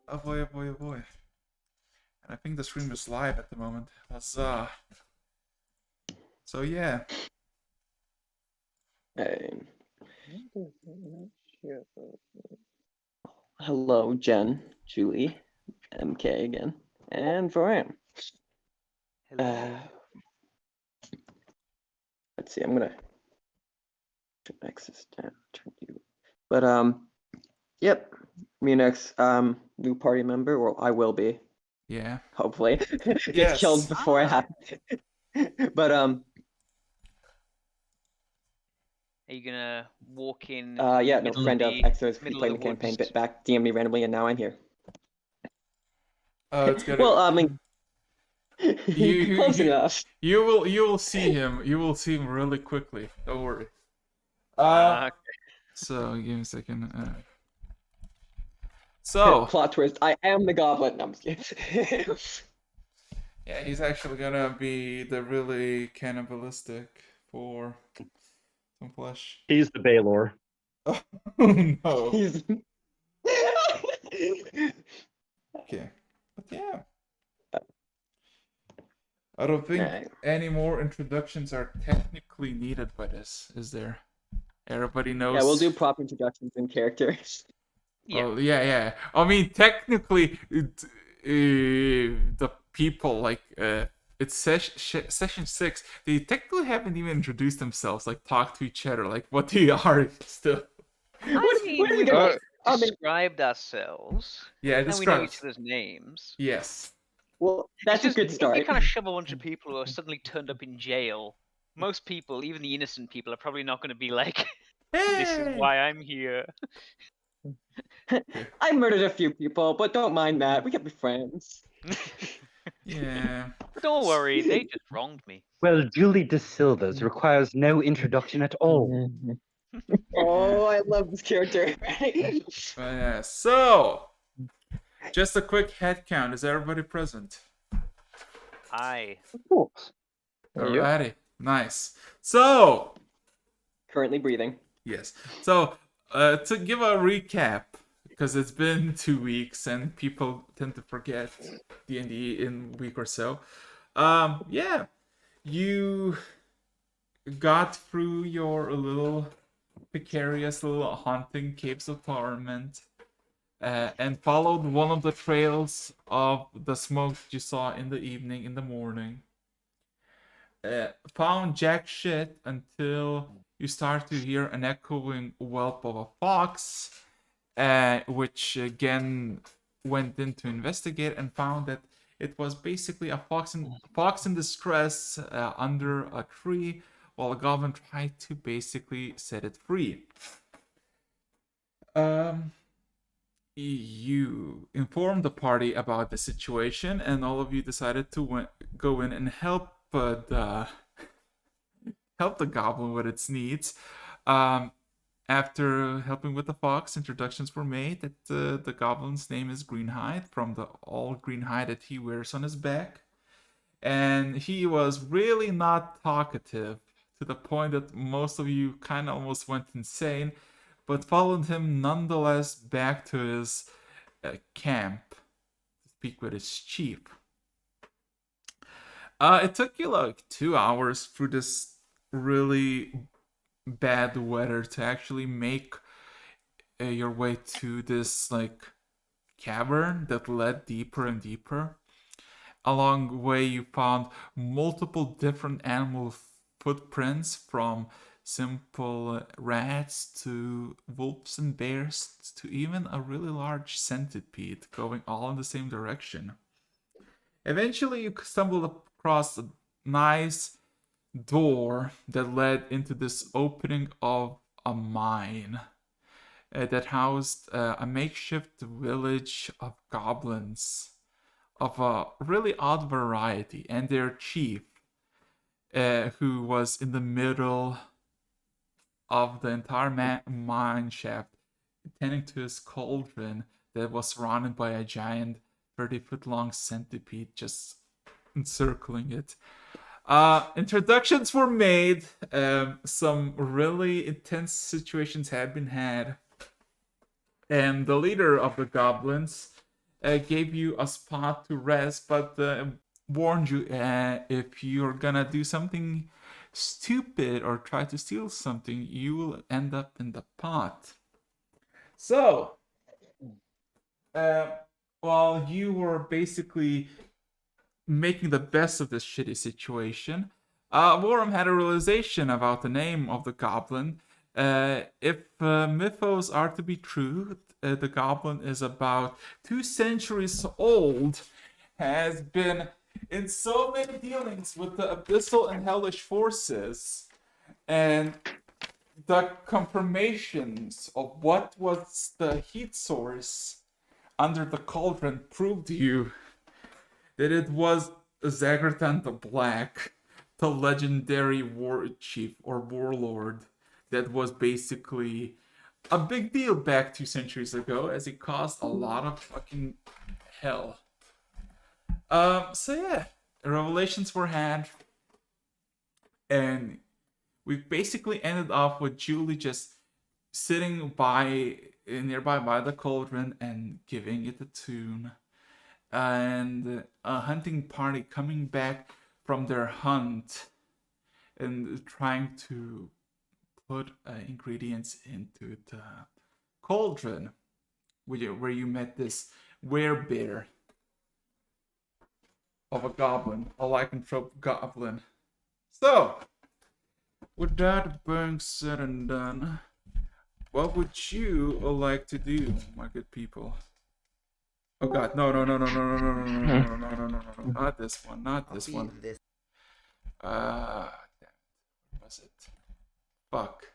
Oh boy, oh boy, oh boy. And I think the stream is live at the moment. Huzzah. So yeah. Hey. Hello, Jen, Julie, MK again, and Brian. Let's see. I'm gonna turn access down. Turn you. But yep. Me next new party member. Well, I will be. Yeah. Hopefully, Yes. get killed before I have. But Are you gonna walk in? yeah, no, friend of Exo's middle playing of the the campaign, woods? bit back, DM me randomly, and now I'm here. Oh, it's gonna. Well, I mean, close enough. You will see him. You will see him really quickly. Don't worry. Okay. So give me a second. So Plot twist: I am the goblin. No, I'm just kidding. yeah, he's actually gonna be the really cannibalistic for some flesh. He's the Baylor. Oh no. He's... Okay, but yeah. I don't think any more introductions are technically needed by this, is there? Everybody knows. Yeah, we'll do proper introductions and characters. Yeah. Oh, yeah. I mean, technically, the people, like, it's session 6, they technically haven't even introduced themselves, like, talk to each other, like, what they are still. I mean, we described ourselves. Yeah, and we know each other's names. Yes. Well, that's a good start. If you kind of shove a bunch of people who are suddenly turned up in jail, most people, even the innocent people, are probably not going to be like, this is why I'm here. I murdered a few people, but don't mind that. We can be friends. Yeah. Don't worry, they just wronged me. Well, Julie De Silva's requires no introduction at all. Oh, I love this character. Yeah, so, just a quick head count. Is everybody present? Aye. Of course. Alrighty. Nice. So, currently breathing. Yes. So, to give a recap, because it's been 2 weeks and people tend to forget D&D in a week or so. Yeah, you got through your little precarious little haunting caves of torment, and followed one of the trails of the smoke you saw in the evening, in the morning. Found jack shit until you start to hear an echoing whelp of a fox, which again went in to investigate and found that it was basically a fox in distress under a tree, while a goblin tried to basically set it free. You informed the party about the situation, and all of you decided to go in and help the goblin with its needs. After helping with the fox, introductions were made that the goblin's name is Greenhide, from the all green hide that he wears on his back. And he was really not talkative, to the point that most of you kind of almost went insane, but followed him nonetheless back to his camp to speak with his chief. It took you like 2 hours through this really bad weather to actually make your way to this like cavern that led deeper and deeper. Along the way, you found multiple different animal footprints, from simple rats to wolves and bears to even a really large centipede, going all in the same direction. Eventually, you stumbled across a nice door that led into this opening of a mine that housed a makeshift village of goblins of a really odd variety, and their chief, who was in the middle of the entire mine shaft, tending to his cauldron that was surrounded by a giant 30-foot long centipede just encircling it. Introductions were made. Some really intense situations had been had. And the leader of the goblins gave you a spot to rest, but warned you if you're gonna do something stupid or try to steal something, you will end up in the pot. So, while you were basically making the best of this shitty situation, Warham had a realization about the name of the goblin. If mythos are to be true, the goblin is about 2 centuries old, has been in so many dealings with the abyssal and hellish forces, and the confirmations of what was the heat source under the cauldron proved to you that it was Zagratan the Black, the legendary war chief or warlord that was basically a big deal back 2 centuries ago, as he caused a lot of fucking hell. So yeah, revelations were had, and we basically ended off with Julie just sitting nearby by the cauldron and giving it a tune, and a hunting party coming back from their hunt and trying to put ingredients into the cauldron, where you met this werebear of a goblin, a lycanthrope goblin. So, with that being said and done, what would you like to do, my good people? Oh god, no, not this one, not this one. Damn it, where was it? Fuck.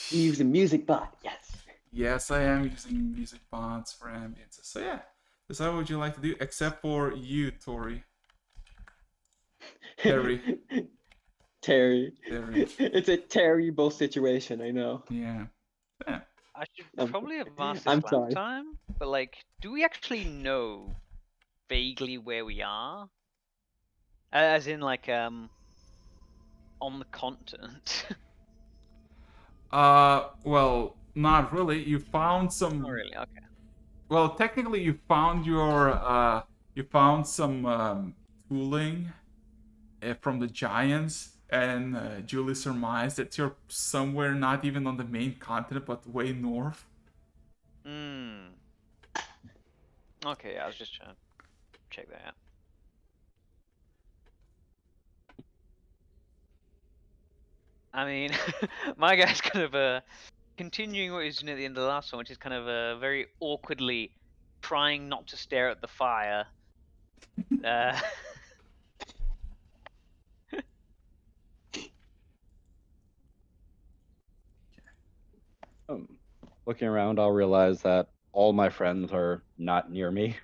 You use a music bot, yes. Yes, I am using music bots for ambiences. So yeah, decide what would you like to do, except for you, Tori. Terry. Terry. Terry. It's a terrible situation, I know. Yeah. Yeah. I should probably have asked this I'm last sorry. time, but like, do we actually know vaguely where we are? As in, like, on the continent. Well, not really. You found some. Not really. Okay. Well, technically, you found some tooling from the giants, and Julie surmised that you're somewhere not even on the main continent, but way north. Hmm. Okay, yeah, I was just trying to check that out. I mean, my guy's kind of continuing what he was doing at the end of the last one, which is kind of very awkwardly trying not to stare at the fire. Looking around, I'll realize that all my friends are not near me,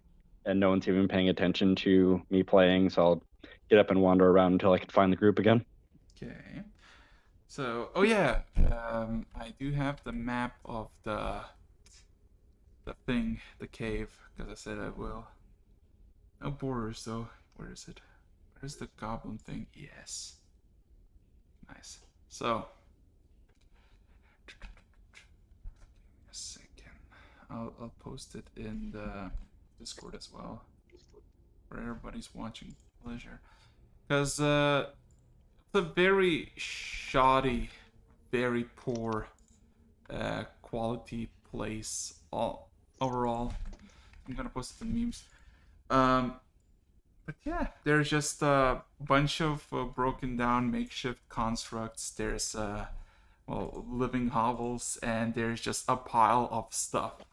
and no one's even paying attention to me playing. So I'll get up and wander around until I can find the group again. Okay. So, oh yeah, I do have the map of the thing, the cave, because I said I will. No borders though. Where is it? Where's the goblin thing? Yes. Nice. So, a second. I'll post it in the Discord as well, for everybody's watching pleasure. Because it's a very shoddy, very poor quality place overall. I'm gonna post it in memes. But yeah, there's just a bunch of broken down makeshift constructs. There's well, living hovels, and there's just a pile of stuff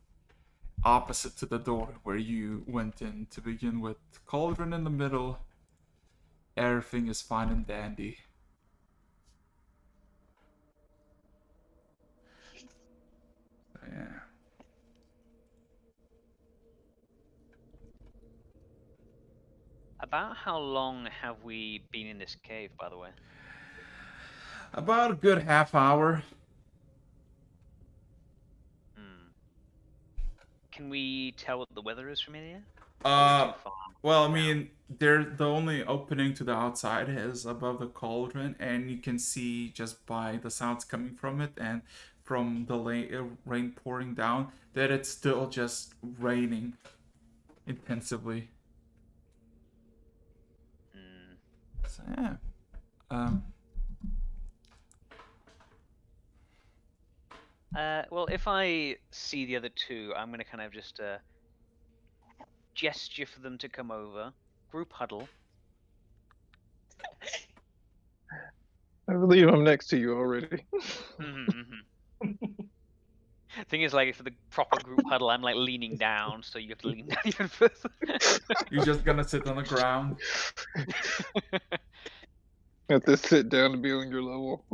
opposite to the door where you went in to begin with. Cauldron in the middle. Everything is fine and dandy. So, yeah. About how long have we been in this cave, by the way? About a good half hour. Can we tell what the weather is from in here? Well, I mean, the only opening to the outside is above the cauldron, and you can see just by the sounds coming from it and from the rain pouring down that it's still just raining intensively. Mm. So yeah. Um, Well, if I see the other two, I'm gonna kind of just gesture for them to come over. Group huddle. I believe I'm next to you already. Thing is, like, for the proper group huddle, I'm like leaning down, so you have to lean down even further. you're just gonna sit on the ground. Have to sit down to be on your level.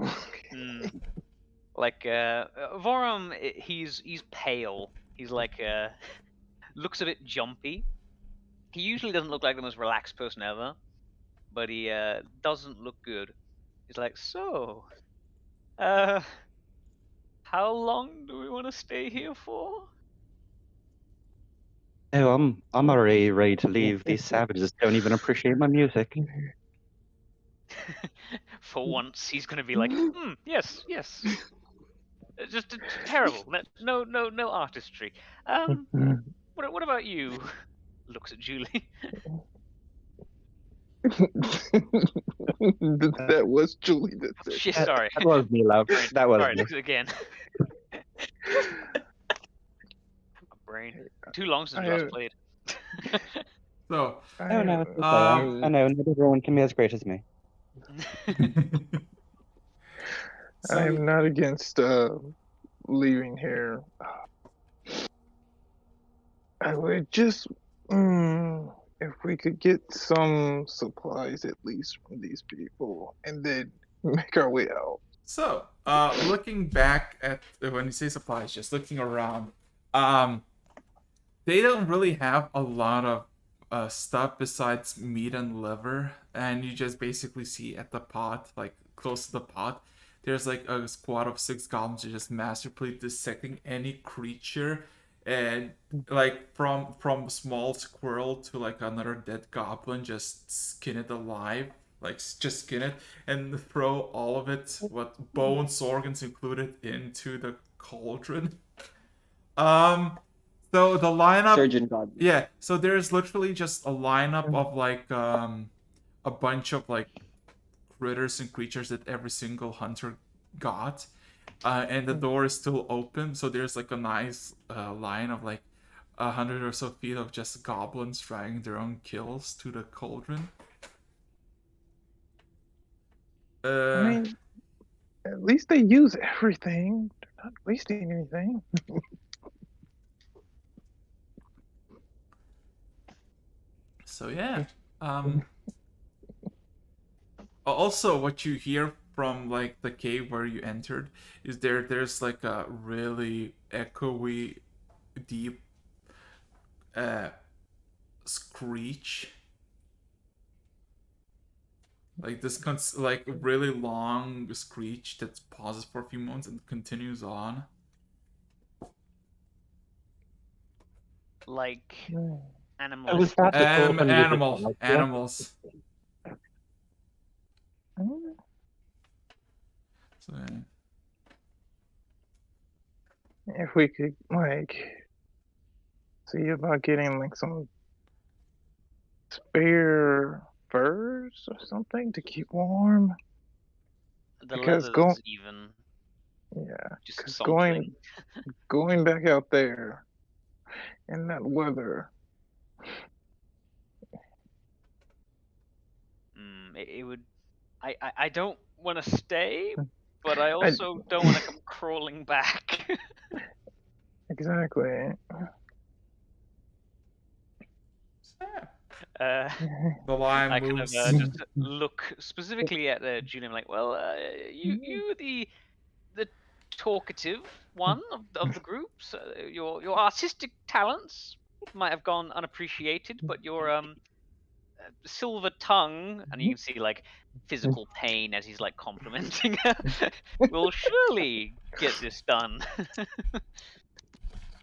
Mm. Like Vorum, he's pale. He's like looks a bit jumpy. He usually doesn't look like the most relaxed person ever, but he doesn't look good. He's like, so, how long do we want to stay here for? Oh, I'm already ready to leave. These savages don't even appreciate my music. For once, he's gonna be like, yes, yes. Just terrible. No artistry. What about you? Looks at Julie. That was Julie that said. Shit, sorry. That was me, love. Brain. That was Sorry, me. again. My brain. Too long since we last played. So Oh no, it's okay. I know not everyone can be as great as me. so I'm not against leaving here. I would just if we could get some supplies at least from these people and then make our way out. So, looking back at when you say supplies, just looking around, they don't really have a lot of stuff besides meat and liver, and you just basically see at the pot, like close to the pot, there's like a squad of 6 goblins who just masterfully dissecting any creature, and like from small squirrel to like another dead goblin, just skin it alive. Like just skin it and throw all of it, what bones, organs included, into the cauldron. So the lineup, Surgeon God. yeah. So there's literally just a lineup of like a bunch of like critters and creatures that every single hunter got, and the door is still open. So there's like a nice line of like 100 or so feet of just goblins dragging their own kills to the cauldron. I mean, at least they use everything. They're not wasting anything. So yeah. Also, what you hear from like the cave where you entered is there's like a really echoey, deep screech. Like this like really long screech that pauses for a few moments and continues on. Like Oh, animals. was that the open Animals. So, yeah. If we could like see about getting like some spare furs or something to keep warm. The Because leather's even. Yeah, Just because sauntering. going back out there in that weather. It would. I don't want to stay, but I also don't want to come crawling back. Exactly. The I lion kind of moves. just look specifically at Julian, like, well, you the talkative one of the group. So your artistic talents might have gone unappreciated, but your silver tongue, and you can see like physical pain as he's like complimenting her, will surely get this done.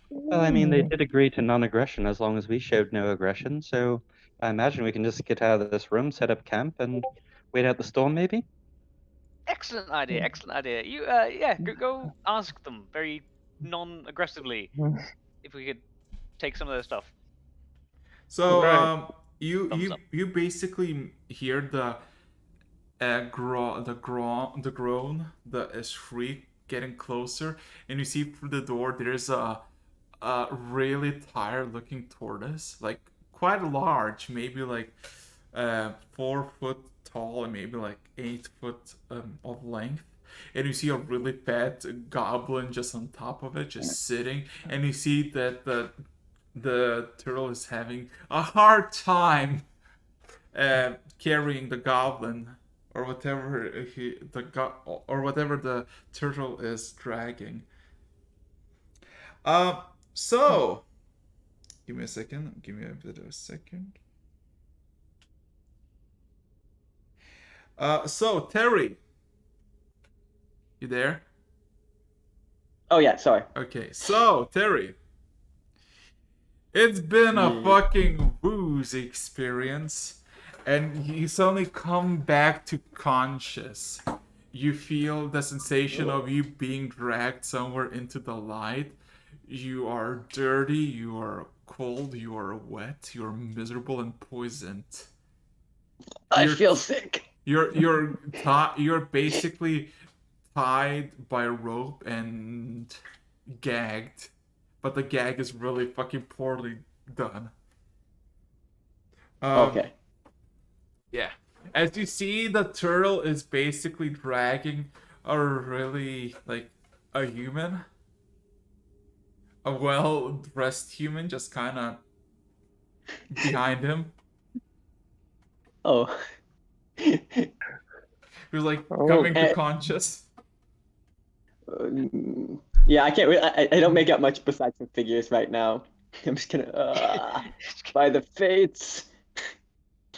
Well, I mean, they did agree to non-aggression as long as we showed no aggression, so I imagine we can just get out of this room, set up camp, and wait out the storm, maybe? Excellent idea, excellent idea. You yeah, go ask them very non-aggressively if we could take some of their stuff. So Right. Thumbs up. you basically hear the groan, the shriek getting closer, and you see through the door there's a really tired looking tortoise, like quite large, maybe like 4 foot tall and maybe like 8 foot of length. And you see a really fat goblin just on top of it, just sitting. And you see that the turtle is having a hard time carrying the goblin or whatever or whatever the turtle is dragging. Uh, so give me a second. Give me a bit of a second. So Terry, you there? Oh yeah, sorry. Okay, so Terry, it's been a Yeah. fucking woozy experience, and you suddenly come back to conscious. You feel the sensation of you being dragged somewhere into the light. You are dirty, you are cold, you are wet, you are miserable and poisoned. I You're feel sick. you're basically tied by a rope and gagged, but the gag is really fucking poorly done. Okay. Yeah. As you see, the turtle is basically dragging a really like a human, a well-dressed human, just kind of behind him, Oh. who's like Oh. coming to conscious. Yeah, I can't. I don't make out much besides some figures right now. I'm just gonna. By the fates. I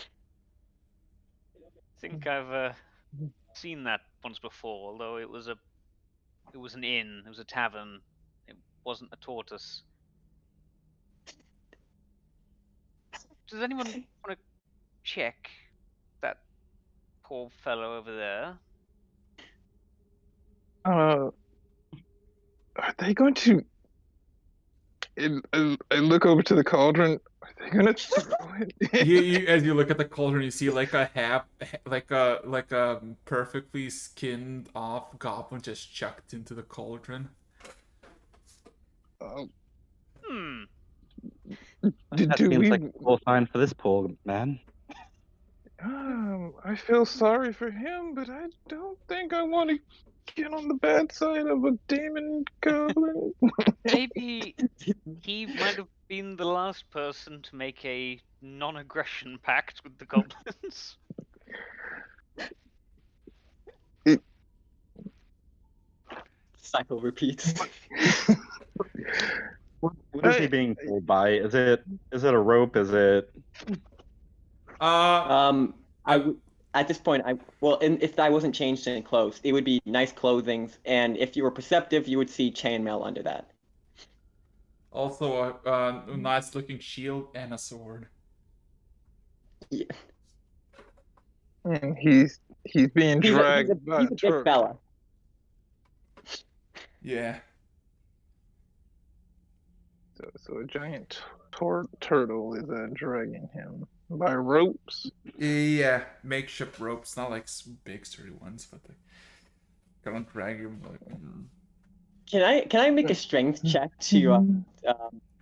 think I've seen that once before, although it was an inn, it was a tavern. It wasn't a tortoise. Does anyone want to check that poor fellow over there? Are they going to? I look over to the cauldron. Are they gonna throw it? You as you look at the cauldron, you see like a like a perfectly skinned off goblin just chucked into the cauldron. Oh, Hmm. That do seems we? like a cool sign for this pool, man. I feel sorry for him, but I don't think I want to get on the bad side of a demon goblin. Maybe he might have been the last person to make a non-aggression pact with the goblins. Cycle repeats. What is he being pulled by? Is it a rope? Is it? I would at this point. If I wasn't changed in clothes, it would be nice clothing, and if you were perceptive, you would see chainmail under that. Also a nice looking shield and a sword. Yeah. And he's being dragged by He's a a big turtle. fella. Yeah. So a giant turtle is dragging him by ropes. Yeah, makeshift ropes, not like big sturdy ones, but they kind of drag him like. Can I make a strength check to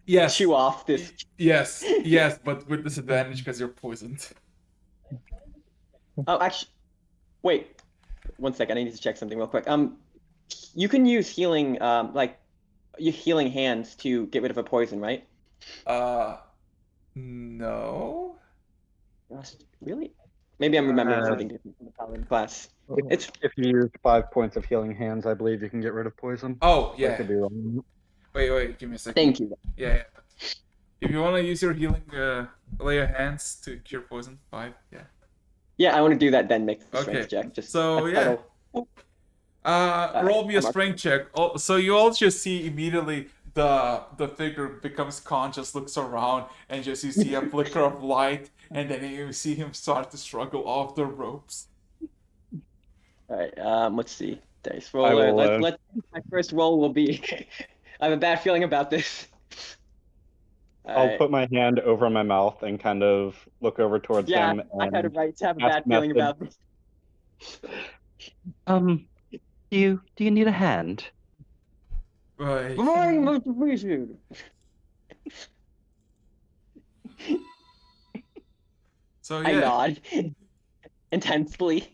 Yes. chew off this? Yes, but with disadvantage because you're poisoned. Oh, actually, wait. 1 second. I need to check something real quick. You can use healing, like your healing hands to get rid of a poison, right? No. Really? Maybe I'm remembering something different from the paladin class. It's If you use 5 points of healing hands, I believe you can get rid of poison. Oh I yeah. could be wrong. Wait, give me a second. thank you. Yeah. If you want to use your healing, lay your hands to cure poison. 5. Yeah. Yeah, I want to do that. Then make the Okay. strength check. Just So that'll- roll me a I'm up. strength check. Oh, so you all just see immediately the figure becomes conscious, looks around, and just you see a flicker of light, and then you see him start to struggle off the ropes. All right. Let's see. Dice I roller. will, Let's. My first roll will be. I have a bad feeling about this. I'll Alright. put my hand over my mouth and kind of look over towards Yeah, him I had a and right to have a ask bad feeling message. about this. Do you need a hand? Right. Very much appreciated. So I yeah. nod intensely.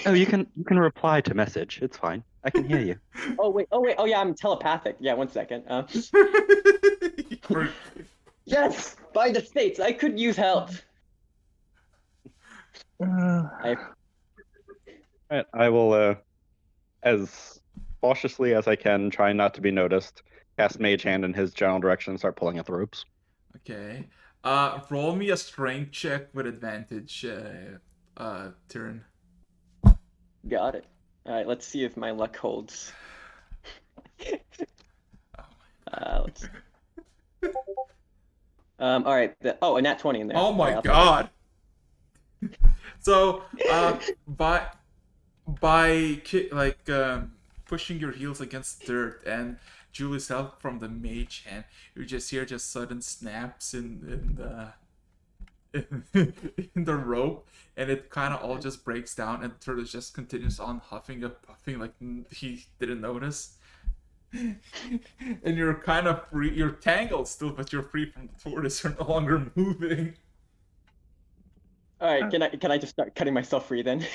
Oh, you can reply to message. It's fine. I can hear you. Oh yeah, I'm telepathic. Yeah, 1 second. For- Yes, by the states, I could use help. Uh, Alright, I will, as cautiously as I can, try not to be noticed, cast Mage Hand in his general direction and start pulling at the ropes. Okay. Roll me a strength check with advantage. Turn. Got it. Alright, let's see if my luck holds. Let's... Alright, a nat 20 in there. Oh my Alright, I'll take it. god. So, pushing your heels against dirt and Julie's help from the mage hand, you just hear just sudden snaps in the in the rope, and it kind of all just breaks down, and Turtle just continues on huffing and puffing like he didn't notice. And you're kind of free. You're tangled still, but you're free from the tortoise. You're no longer moving. Alright, can I just start cutting myself free then?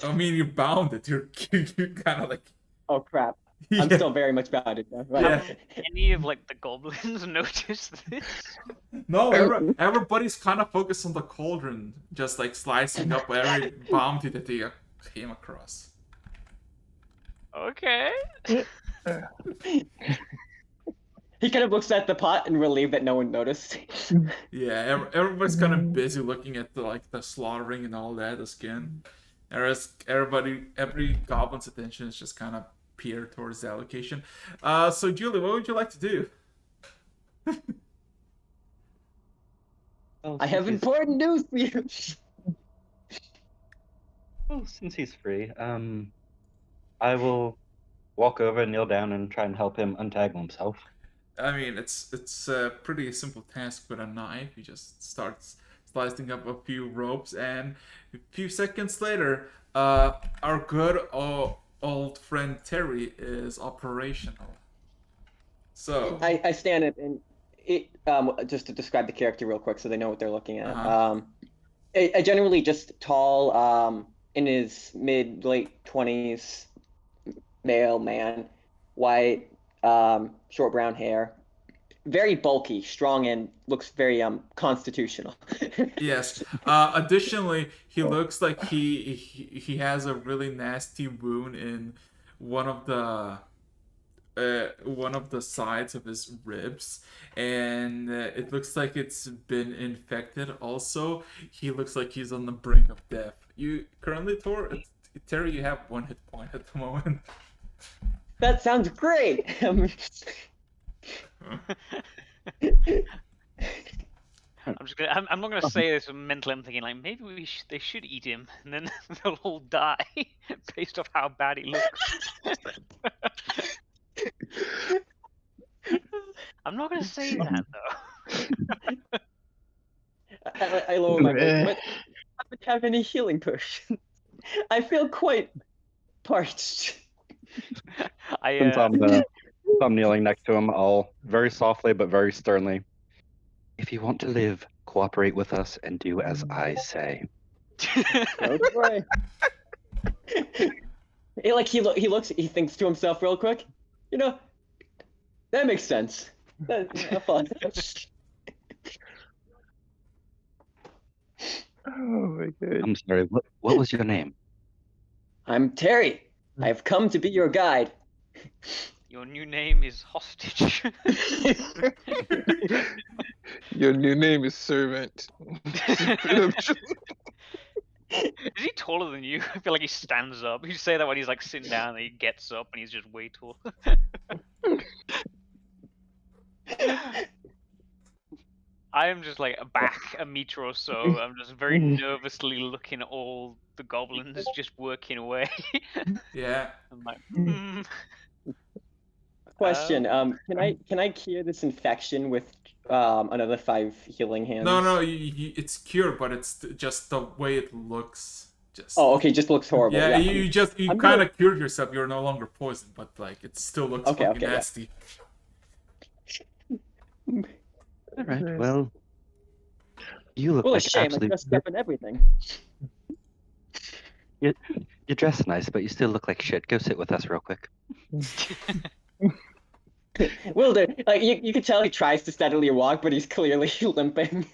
I mean, you're bounded. You're kind of like. Oh crap. Yeah. I'm still very much bounded. Right? Yeah. Any of like the goblins notice this? No, everybody's kind of focused on the cauldron, just like slicing up every bounty that they came across. Okay. He kind of looks at the pot and relieved that no one noticed. Yeah, everybody's kind of busy looking at the slaughtering and all that, the skin. Whereas every goblin's attention is just kind of peered towards the allocation. So Julie, what would you like to do? Well, I have important news for you. Well, since he's free, I will walk over and kneel down and try and help him untangle himself. I mean, it's a pretty simple task with a knife. You just start slicing up a few ropes, and a few seconds later, our good old friend Terry is operational. So I stand up and it just to describe the character real quick so they know what they're looking at. Uh-huh. A generally just tall, in his late 20s, male man, white, short brown hair, very bulky, strong, and looks very constitutional. yes. Additionally, he looks like he has a really nasty wound in one of the sides of his ribs, and it looks like it's been infected. Also, he looks like he's on the brink of death. You currently, Terry, you have 1 hit point at the moment. That sounds great. I'm not gonna say this mentally. I'm thinking like maybe they should eat him, and then they'll all die based off how bad he looks. I'm not gonna say that though. I lower my voice. But I don't have any healing potions. I feel quite parched. Since I'm kneeling next to him, I'll very softly but very sternly. If you want to live, cooperate with us and do as I say. Okay. He thinks to himself real quick. You know, that makes sense. Fun. oh my god. I'm sorry, what was your name? I'm Terry. I've come to be your guide. Your new name is Hostage. Your new name is Servant. Is he taller than you? I feel like he stands up. You say that when he's like sitting down and he gets up and he's just way taller. I am just like back a meter or so. I'm just very nervously looking at all the goblins just working away. Yeah. I'm like, Question. Can I cure this infection with another 5 healing hands? No, it's cured, but it's just the way it looks. Just Oh, okay. Just looks horrible. yeah, Yeah. you I'm kind gonna- of cured yourself. You're no longer poisoned, but like it still looks Okay, fucking okay, yeah. nasty. All right. Well, you look Well, a like shame. I absolute. dressed up and everything. You dress nice, but you still look like shit. Go sit with us real quick. Will do. Like you can tell he tries to steadily walk, but he's clearly limping.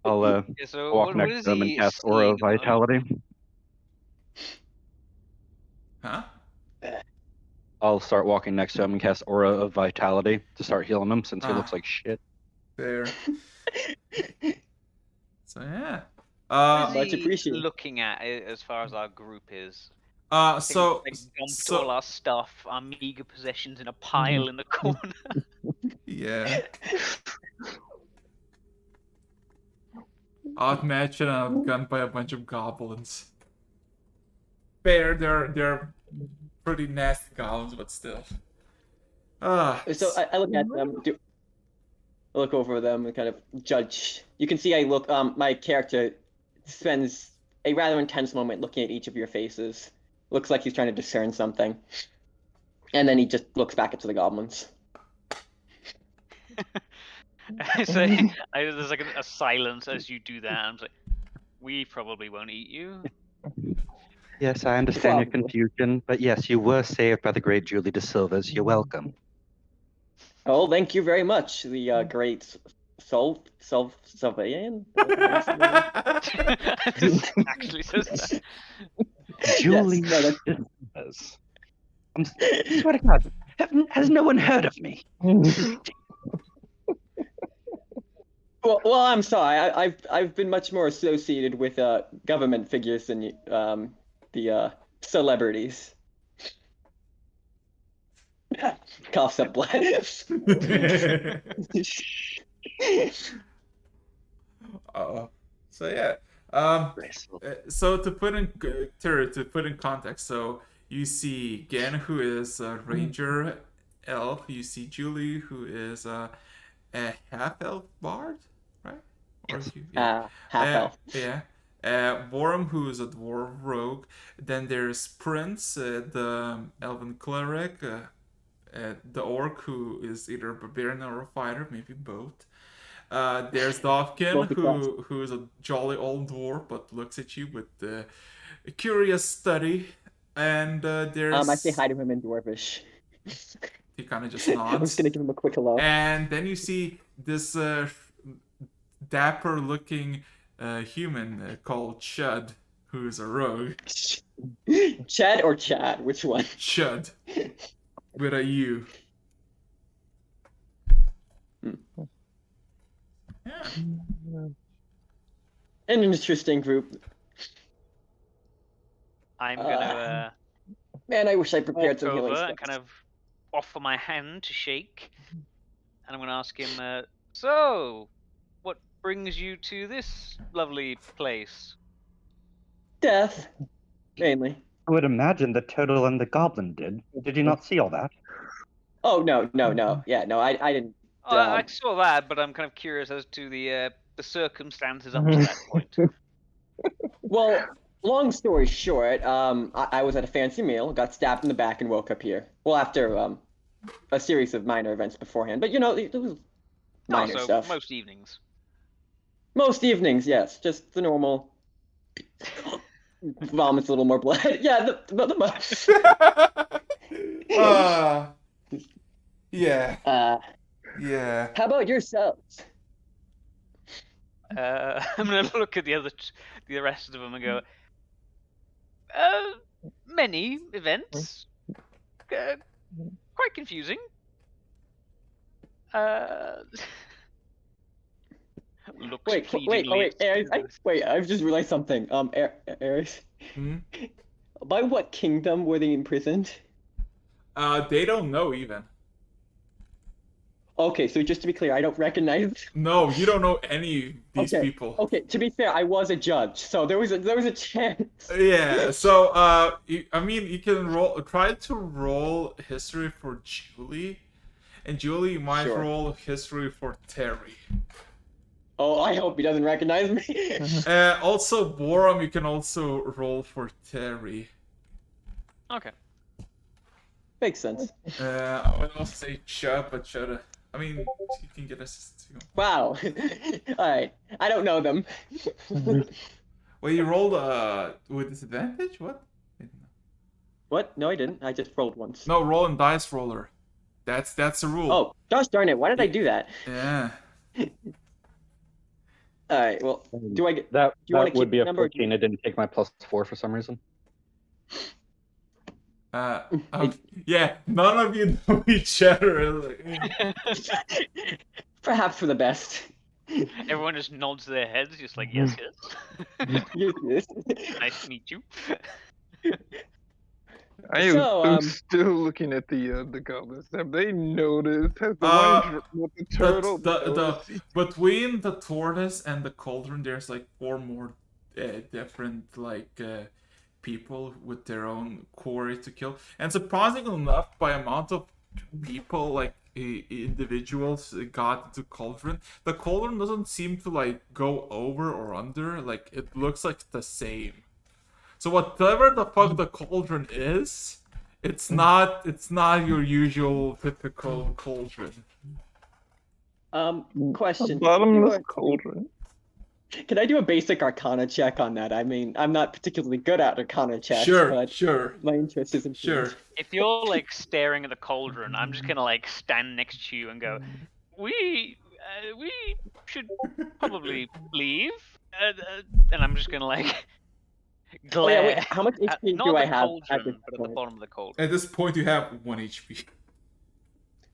I'll Yeah, so walk what next is to him and he cast Aura seeing of at the moment? Vitality. Huh? I'll start walking next to him and cast Aura of Vitality to start healing him since he looks like shit. There. So yeah. What is Much he appreciated. looking at as far as our group is? So Like dumped all our stuff, our meager possessions in a pile in the corner. yeah. Outmatched and outgunned by a bunch of goblins. Fair, they're pretty nasty goblins, but still. So I look at them, I look over them and kind of judge. You can see my character spends a rather intense moment looking at each of your faces. Looks like he's trying to discern something. And then he just looks back into the goblins. So there's like a silence as you do that. I'm like, we probably won't eat you. Yes, I understand your Probably. confusion, but yes, you were saved by the great Julie de Silvas. You're welcome. Oh, thank you very much, the great Solvayan. Actually says that. Julie Yes, no, that's- de Silvas. I swear to God, has no one heard of me? Well, I'm sorry. I've been much more associated with government figures than the celebrities. Coughs up blood. So yeah. So to put in context, so you see Gen, who is a ranger elf. You see Julie, who is a half elf bard, right? Yes. Half elf. Yeah. Worm, who is a dwarf rogue. Then there's Prince, the elven cleric. The orc, who is either a barbarian or a fighter, maybe both. There's Dovkin, Both the who is a jolly old dwarf, but looks at you with a curious study. And there's I say hi to him in Dwarvish. he kind of just I'm nods. just gonna give him a quick hello. And then you see this dapper-looking human called Chud, who is a rogue. Chad or Chad? Which one? Chud, with a U. Yeah. An interesting group. I'm gonna Man, I wish I prepared walk some healing over and spells. kind of offer my hand to shake, and I'm gonna ask him. So, what brings you to this lovely place? Death, mainly. I would imagine the turtle and the goblin did. Did you not see all that? Oh no. Yeah, no, I didn't. I saw that, but I'm kind of curious as to the circumstances up to that point. Well, long story short, I was at a fancy meal, got stabbed in the back, and woke up here. Well, after a series of minor events beforehand, but it was minor so stuff. most evenings. Most evenings, yes, just the normal. Vomits a little more blood. Yeah, Yeah. Yeah. How about yourselves? I'm gonna look at the rest of them and go. Many events. Quite confusing. Looks Wait, pleadingly. I've just realized something. Ares, Hmm? by what kingdom were they imprisoned? They don't know even. Okay, so just to be clear, I don't recognize. No, you don't know any of these Okay. people. Okay, to be fair, I was a judge, so there was a chance. Yeah, so I mean, you can try to roll history for Julie, and Julie you might Sure. roll history for Terry. Oh, I hope he doesn't recognize me. Also, Borum, you can also roll for Terry. Okay. Makes sense. I would also say Chud, but Chud, I mean, you can get assist too. Wow. Alright. I don't know them. Well, you rolled with disadvantage? What? What? No, I didn't. I just rolled once. No, roll in dice roller. That's the rule. Oh, gosh darn it. Why did I do that? Yeah. Alright, well, do I get... That you wanna would keep be the a number? 14. It didn't take my +4 for some reason. Yeah, none of you know each other. Perhaps for the best. Everyone just nods their heads, just like, yes, yes. Yes. Nice to meet you. I am So, still looking at the goblins. Have they noticed? Has the Uh, one with the turtle the noticed? between the tortoise and the cauldron, there's like 4 more different like people with their own quarry to kill, and surprisingly enough, by amount of people like individuals got into cauldron, the cauldron doesn't seem to like go over or under. Like it looks like the same. So whatever the fuck the cauldron is, it's not your usual typical cauldron. question. Bottomless cauldron. Can I do a basic Arcana check on that? I mean, I'm not particularly good at Arcana checks, Sure, but sure, my interest is in sure. If you're like staring at the cauldron, I'm just gonna like stand next to you and go, we should probably leave, and I'm just gonna like glare. Oh yeah, wait, how much at, HP not do the I have cauldron, at this but at the point? bottom of the cauldron. At this point, you have 1 HP.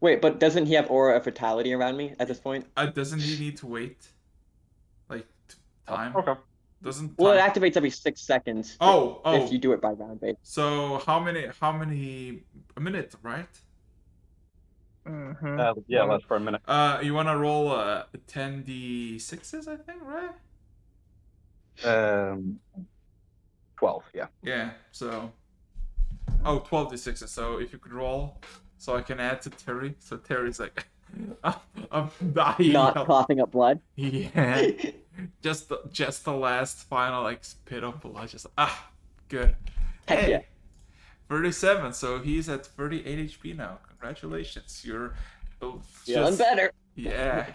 Wait, but doesn't he have Aura of Fatality around me at this point? Doesn't he need to wait? Like time? Okay. Doesn't Well, it time... activates every 6 seconds Oh, if you do it by round base. So how many? A minute, right? Mm-hmm. Yeah, last for a minute. You wanna roll 10d6s, I think, right? 12, yeah. Yeah. So 12d6s. So if you could roll, so I can add to Terry. So Terry's like, I'm dying. Not coughing up blood. Yeah. just the last final like spit of blood. Just good. Heck Hey, yeah. 37. So he's at 38 HP now. Congratulations. You're Feeling better. Yeah.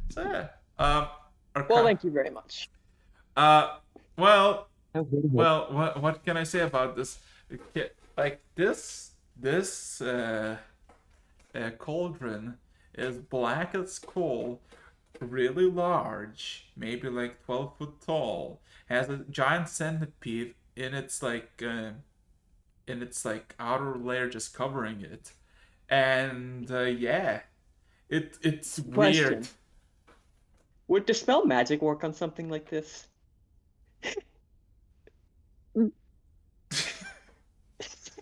So yeah. Well, thank you very much. Well, what can I say about this? Like this cauldron is black as coal, really large, maybe like 12 foot tall, has a giant centipede in its like outer layer just covering it, and yeah, it's Question. weird. Would Dispel Magic work on something like this? Do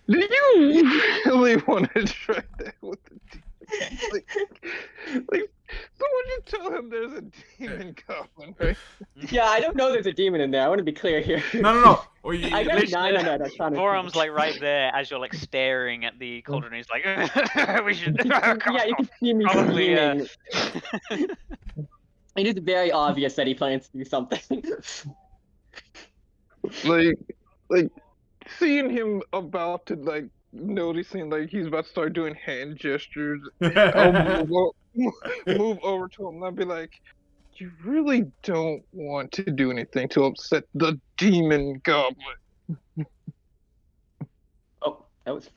you really want to try that with the demon? Like, someone just tell him there's a demon goblin, right? Yeah, I don't know there's a demon in there. I want to be clear here. No. Well, I got a 9 on that Arcana. Vorum's like right there as you're like staring at the cauldron. He's like, we should. Yeah, you can see me Probably, screaming. It is very obvious that he plans to do something. like seeing him about to like noticing like he's about to start doing hand gestures. I'll move over to him and I'll be like, you really don't want to do anything to upset the demon goblin. Oh, that was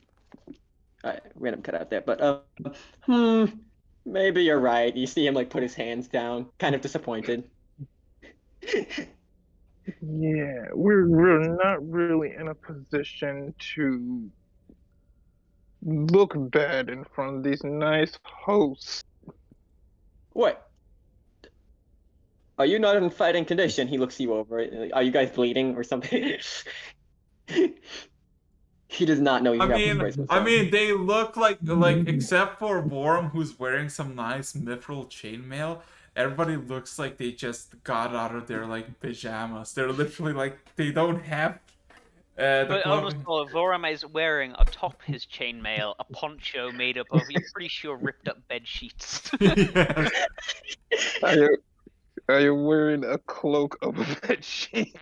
random cut out there, but maybe you're right. You see him like put his hands down, kind of disappointed. Yeah, we're not really in a position to look bad in front of these nice hosts. What? Are you not in fighting condition? He looks you over. Are you guys bleeding or something? He does not know you have a bracelet. I mean, they look like except for Worm, who's wearing some nice mithril chainmail. Everybody looks like they just got out of their like pajamas. They're literally like they don't have. But honestly, Voram is wearing atop his chainmail a poncho made up of, you're pretty sure, ripped up bed sheets. Yes. Are you wearing a cloak of a bed sheet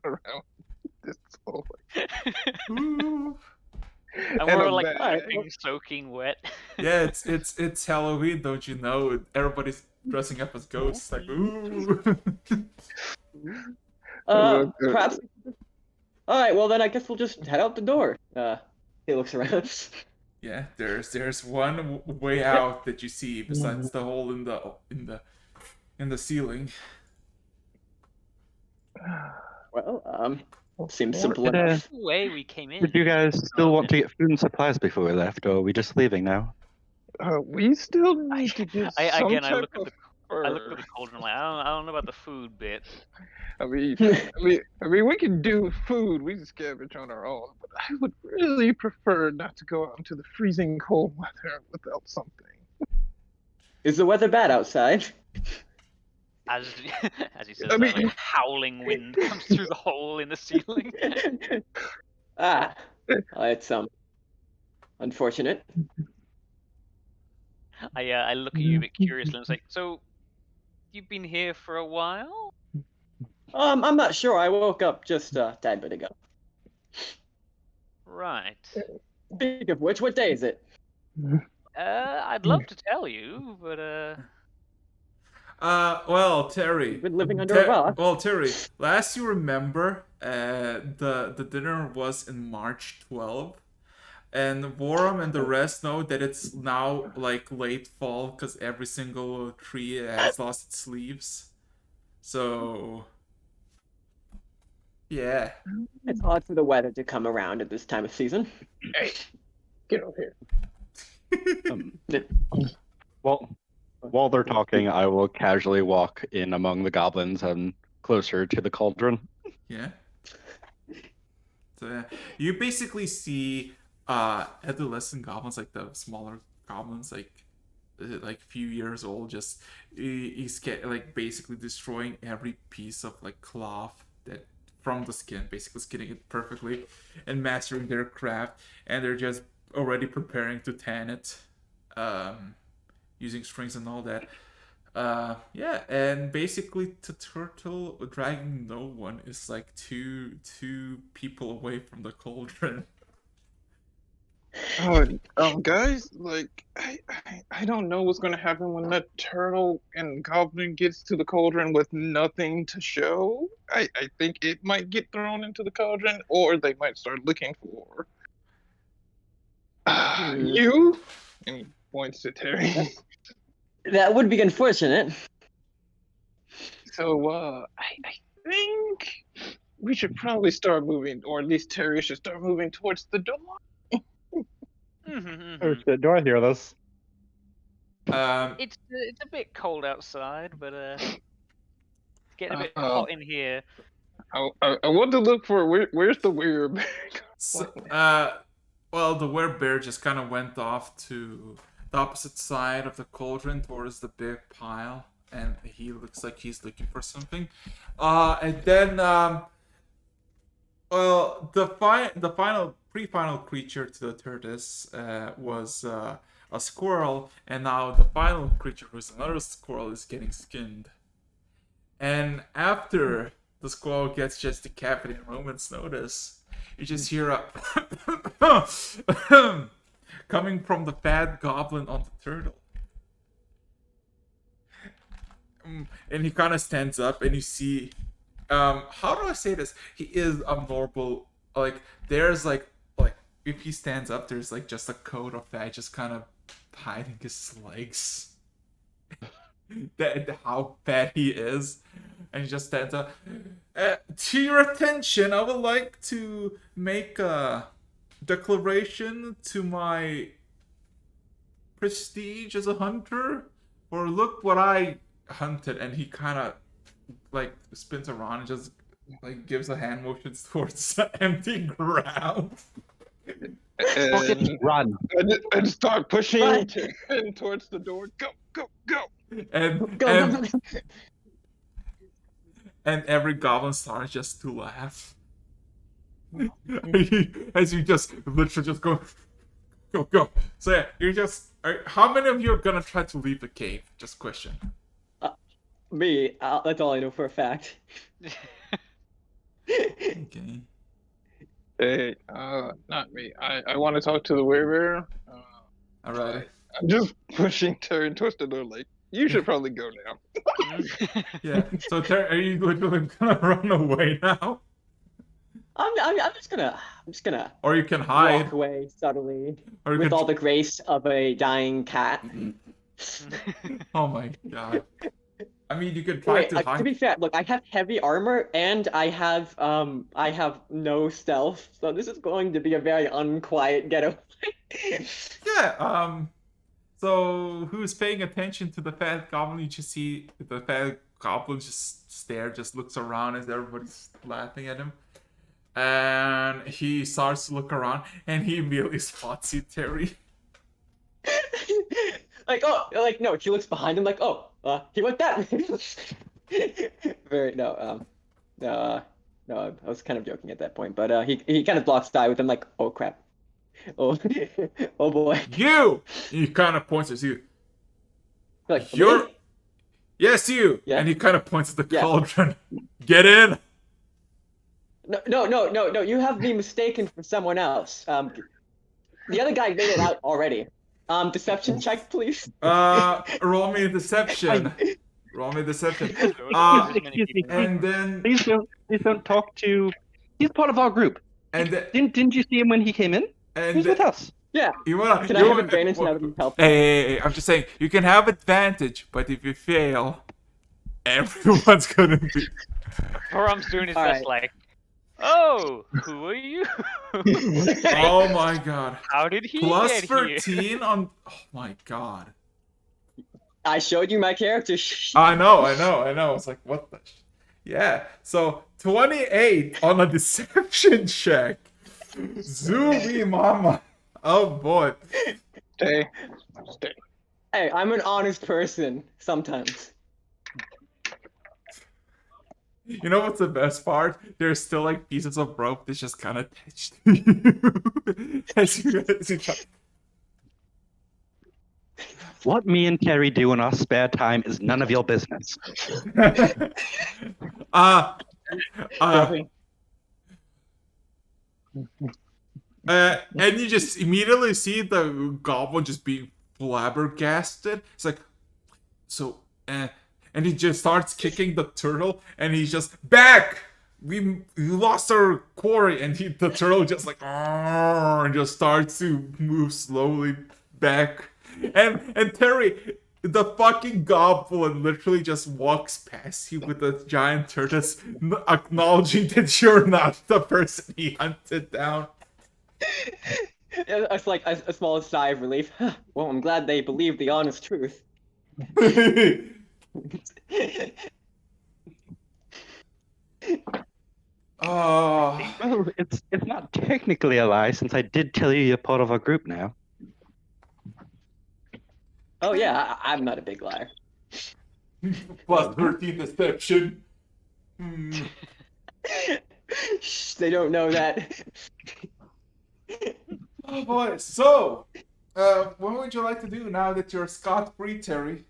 around this whole? Ooh. And we're like soaking wet. Yeah, it's Halloween, don't you know? Everybody's dressing up as ghosts, like ooh. Perhaps. All right, well then I guess we'll just head out the door. He looks around. Yeah, there's one way out that you see besides the hole in the ceiling. Well, seems simple enough. The way we came in. Did you guys still want to get food and supplies before we left, or are we just leaving now? We still need to get some I type look at of the I look at the cauldron like I don't know about the food bit. I mean, we can do food. We can scavenge on our own, but I would really prefer not to go out into the freezing cold weather without something. Is the weather bad outside? As he says, that, like, howling wind comes through the hole in the ceiling. It's unfortunate. I look at you a bit curiously and say, so you've been here for a while? I'm not sure. I woke up just a tad bit ago. Right. Speaking of which, what day is it? I'd love to tell you, but well, Terry. Been living under a rock. Well, Terry, last you remember, the dinner was in March 12th, and Vorum and the rest know that it's now like late fall because every single tree has lost its leaves. So, yeah. It's hard for the weather to come around at this time of season. Hey, get over here. Well, while they're talking, I will casually walk in among the goblins and closer to the cauldron. Yeah. So yeah, you basically see adolescent goblins, like the smaller goblins, like few years old, just he's like basically destroying every piece of like cloth that from the skin, basically skinning it perfectly and mastering their craft, and they're just already preparing to tan it, using strings and all that. Yeah, and basically the turtle dragging no one is like two people away from the cauldron. Guys, like I don't know what's gonna happen when that turtle and goblin gets to the cauldron with nothing to show. I think it might get thrown into the cauldron, or they might start looking for you. And he points to Terry. That would be unfortunate. So, I think we should probably start moving, or at least Terry should start moving towards the door. Oh shit, do I hear this? It's a bit cold outside, but it's getting a bit hot in here. I want to look for where's the weird. Well, the werebear just kind of went off to the opposite side of the cauldron towards the big pile, and he looks like he's looking for something. And then, well, the pre-final creature to the tortoise was a squirrel, and now the final creature, who's another squirrel, is getting skinned. And after the squirrel gets just decapitated at a moment's notice, you just hear a coming from the fat goblin on the turtle. And he kind of stands up, and you see, how do I say this? He is abnormal. Like, there's like if he stands up, there's like just a coat of fat just kind of hiding his legs. That how fat he is, and he just stands up. To your attention, I would like to make a declaration to my prestige as a hunter. Or look what I hunted, and he kind of like spins around and just like gives a hand motion towards the empty ground. And Run. I just start pushing Run. Tyrion towards the door. Go, go, go. And Go, and, go, go, go. and every goblin starts just to laugh. As you just literally just go, go, go. So yeah, you're just. How many of you are gonna try to leave the cave? Just question. Me, that's all I know for a fact. Okay. Hey, not me. I want to talk to the werebear. Alright. I'm just pushing Tyrion towards the door. Like, you should probably go now. Yeah. So are you literally gonna run away now, I'm just gonna or you can walk hide, away subtly or you with can? all the grace of a dying cat. Oh my god. I mean, you could try Wait, to to hide. be fair, look, I have heavy armor and I have no stealth, so this is going to be a very unquiet getaway. Yeah. So who's paying attention to the fat goblin? You just see the fat goblin just looks around as everybody's laughing at him. And he starts to look around and he immediately spots you, Terry. No, he looks behind him like, he went that way. No, I was kind of joking at that point, but he kind of blocks the eye with him like, oh crap. Oh, oh boy. You! He kind of points at you. Like, You're. me? Yes, you! Yeah? And he kind of points at the Yeah. cauldron. Get in! No, you have me mistaken for someone else. The other guy made it out already. Deception check, please. Roll me a deception. Roll me a deception. Excuse me. And then. Please don't talk to. He's part of our group. And then. Didn't you see him when he came in? And He's with us. Yeah. You wanna, Can you I have wanna- advantage now that he's helped? Hey, I'm just saying, you can have advantage, but if you fail, everyone's gonna be. Param's doing his All best, right. like, oh, who are you? Oh my god. How did he Plus get here? 13 on. Oh my god. I showed you my character. I know. I was like, what the. Yeah, so 28 on a deception check. Zooey mama. Oh boy. Stay. Hey, I'm an honest person sometimes. You know what's the best part? There's still like pieces of rope that's just kind of attached to you. as you try. What me and Terry do in our spare time is none of your business. And you just immediately see the goblin just being flabbergasted. It's like, so, and he just starts kicking the turtle, and he's just back. We lost our quarry, and the turtle just like, and just starts to move slowly back. And Terry, the fucking goblin literally just walks past you with a giant tortoise, acknowledging that you're not the person he hunted down. It's like a small sigh of relief. Well, I'm glad they believe the honest truth. Oh. Well, it's not technically a lie since I did tell you you're part of our group now. Oh yeah, I'm not a big liar. Plus 13 deception. Shh, they don't know that. Oh boy. So, what would you like to do now that you're scot-free, Terry?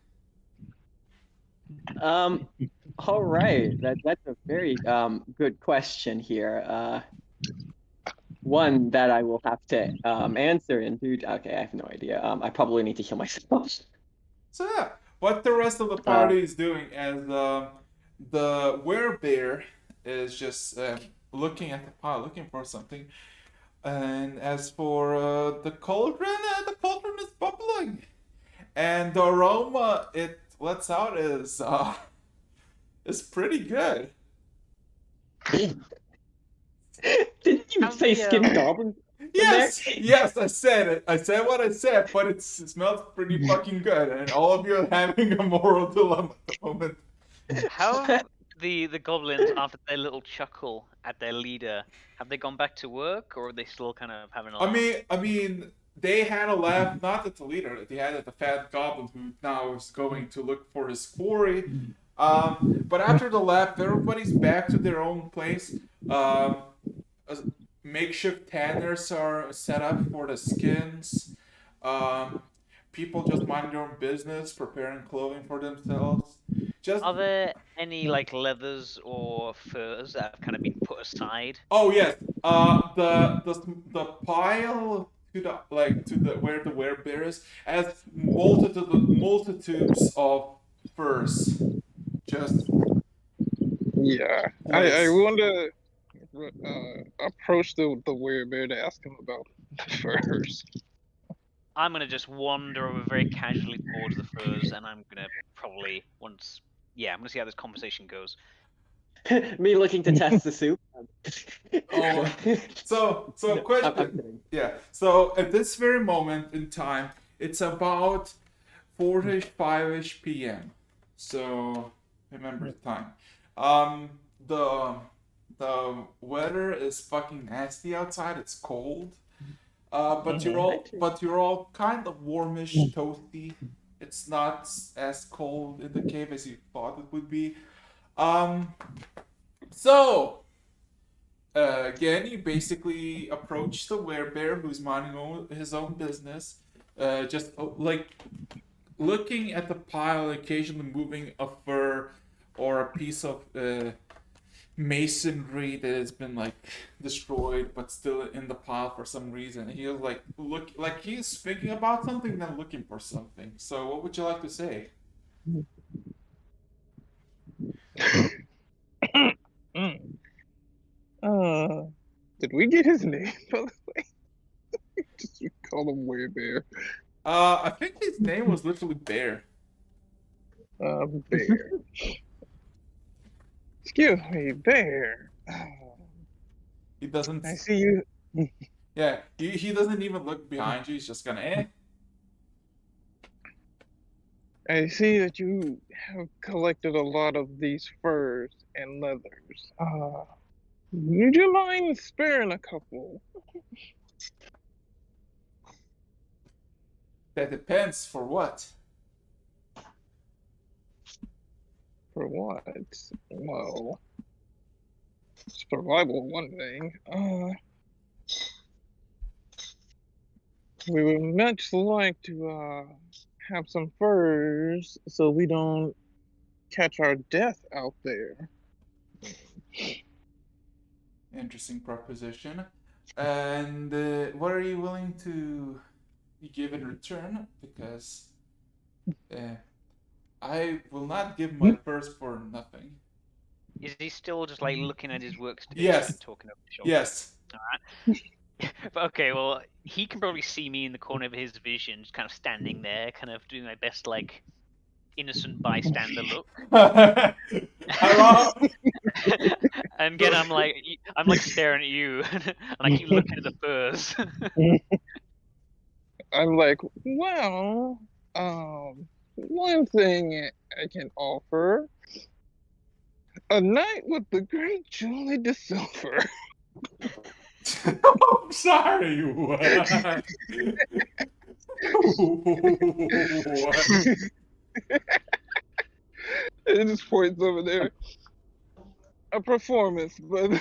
All right. That's a very good question here. One that I will have to answer in due. Okay, I have no idea. I probably need to heal myself. So yeah, what the rest of the party is doing as the werebear is just looking at the pile, looking for something. And as for the cauldron is bubbling, and the aroma it lets out is pretty good. Didn't you say skin goblin? Yes, I said it. I said what I said, but it smells pretty fucking good, and all of you are having a moral dilemma at the moment. How the goblins, after their little chuckle at their leader, have they gone back to work, or are they still kind of having a laugh? I mean, they had a laugh not at the leader. They had at the fat goblin who now is going to look for his quarry. But after the laugh, everybody's back to their own place. Uh, Makeshift tanners are set up for the skins. Um, People just mind their own business, preparing clothing for themselves. Just Are there any like leathers or furs that have kind of been put aside? oh yes, the pile to the where the werebear is has multitudes of furs. Just Yeah, I place. want to approach the werebear to ask him about the furs. I'm gonna just wander over very casually towards the furs, and I'm gonna probably I'm gonna see how this conversation goes. Me looking to test the soup. Oh, so No, question. I'm kidding. Yeah. So at this very moment in time, it's about 4-ish, 5-ish p.m. So remember the time. The weather is fucking nasty outside. It's cold. But you're all kind of warmish, toasty. It's not as cold in the cave as you thought it would be. So again, you basically approach the werebear who's minding his own business, just like looking at the pile, occasionally moving a fur or a piece of masonry that has been like destroyed but still in the pile for some reason. He'll look like he's thinking about something, then looking for something. So, what would you like to say? Did we get his name, by the way? Just call him Werebear. I think his name was literally Bear. Bear. Excuse me, Bear. He doesn't. I see you. Yeah, he doesn't even look behind you. He's just gonna I see that you have collected a lot of these furs and leathers. Would you mind sparing a couple? That depends for what. For what? Well, survival one thing. We would much like to have some furs so we don't catch our death out there. Interesting proposition. And what are you willing to give in return? Because I will not give my furs for nothing. Is he still just like looking at his workstation Yes. and talking over his shoulder? Yes. Alright. But okay, well, he can probably see me in the corner of his vision, just kind of standing there, kind of doing my best, like, innocent bystander look. Hello? And again, I'm like staring at you, and I keep looking at the furs. I'm like, well, one thing I can offer: a night with the great Julie de Silver. I'm sorry. What? It just points over there. A performance by the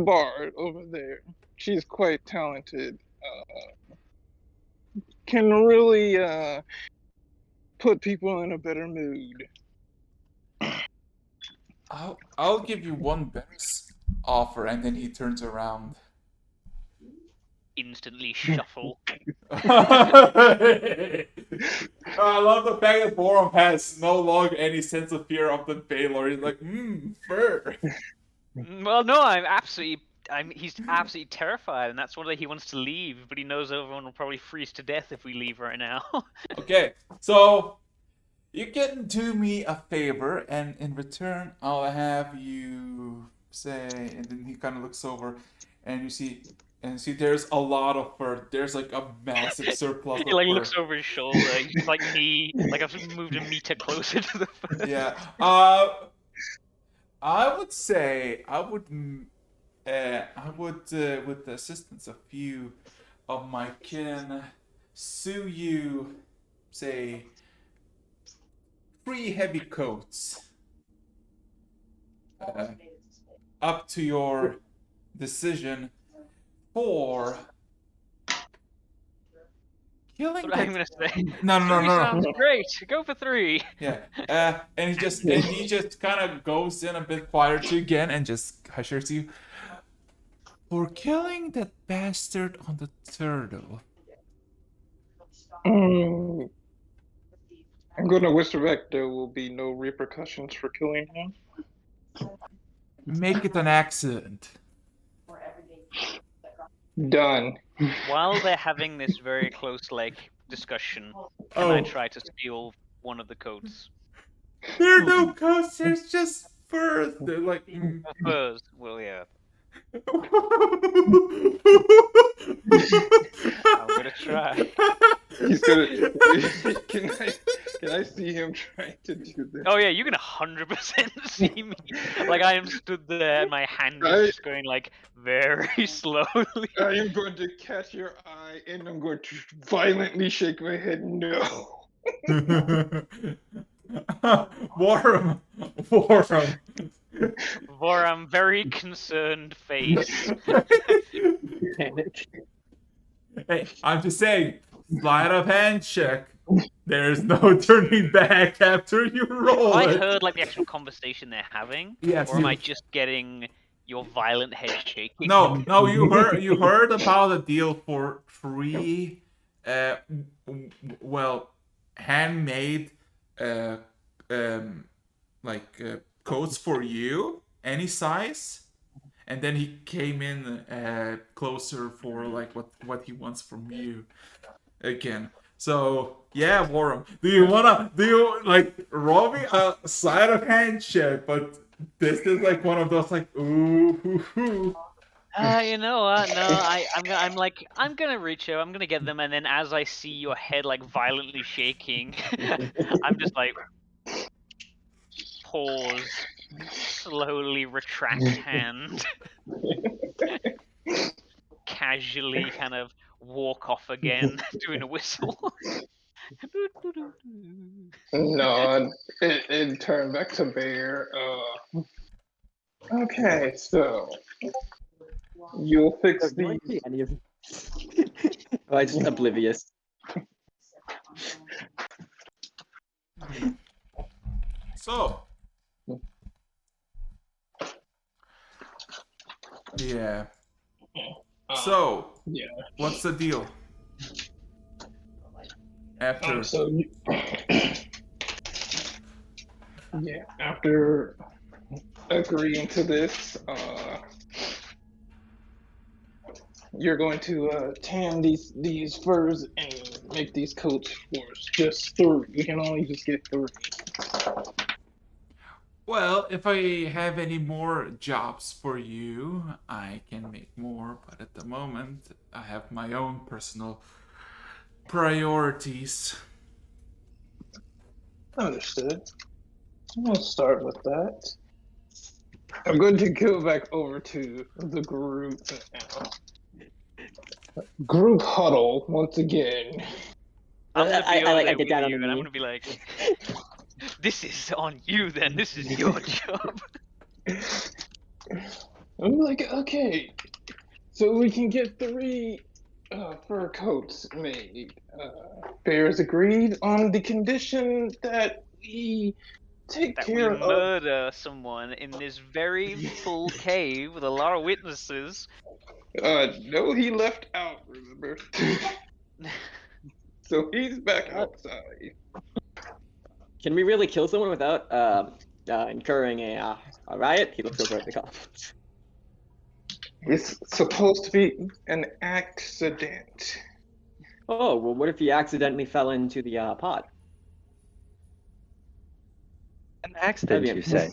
bard over there. She's quite talented. Can really put people in a better mood. I'll give you one better offer, and then he turns around. Instantly shuffle. I love the fact that Borum has no longer any sense of fear of the failure. He's like, fur. Well, no, he's absolutely terrified, and that's why he wants to leave, but he knows everyone will probably freeze to death if we leave right now. Okay, so you can do me a favor, and in return, I'll have you say, and then he kind of looks over, and you see and see there's a lot of fur. There's like a massive surplus He of like fur. looks over his shoulder. He's like me. Like I've moved a meter closer to the fur. Yeah. I would say I would with the assistance of few of my kin, sue you, say, 3 heavy coats. Up to your decision for killing What I'm that. gonna say. No, no, no, 3 no, sounds no. great. Go for 3. Yeah. And he just kind of goes in a bit quieter again and just ushers you. For killing that bastard on the turtle. I'm gonna whisper back. There will be no repercussions for killing him. Make it an accident. Done. While they're having this very close discussion, can I Oh. try to steal one of the coats? There are no coats, there's just fur. They're like. Furs. Well, yeah. I'm gonna try. He's gonna. Can I see him trying to do this? Oh yeah, you can 100% see me. Like I am stood there, and my hand is just going very slowly. I am going to catch your eye, and I'm going to violently shake my head. No. Warm. Voram, very concerned face. Panic. Hey, I'm just saying, sleight of hand check. There's no turning back after you roll I it. heard the actual conversation they're having, Yes, or am you- I just getting your violent head shaking? No, you heard about a deal for 3 handmade coats for you, any size. And then he came in closer for what he wants from you again. So yeah, Warren, do you roll me a sleight of hand check? But this is one of those ooh. You know what? No, I'm gonna reach out. I'm gonna get them, and then as I see your head violently shaking, I'm just pause, slowly retract hand, casually kind of walk off again, doing a whistle. No, it turned back to Bear. Okay, so you'll fix Do I the. see any of Oh, I'm just oblivious. So yeah. So Yeah. what's the deal? After Yeah, after agreeing to this, you're going to tan these furs and make these coats for just 3. You can only just get 3. Well, if I have any more jobs for you, I can make more, but at the moment, I have my own personal priorities. Understood. I'll start with that. I'm going to go back over to the group now. Group huddle once again. I'm gonna be I over there get down with on you, the and I'm knee. gonna be like, "This is on you, then. This is your job." I'm like, okay, so we can get 3 fur coats made. Bears agreed on the condition that we take That we care of. murder someone in this very full cave with a lot of witnesses. No, he left out, remember? So he's back outside. Can we really kill someone without incurring a riot? He looks over at the cops. It's supposed to be an accident. Oh, well, what if he accidentally fell into the pot? An accident, That'd you be- say?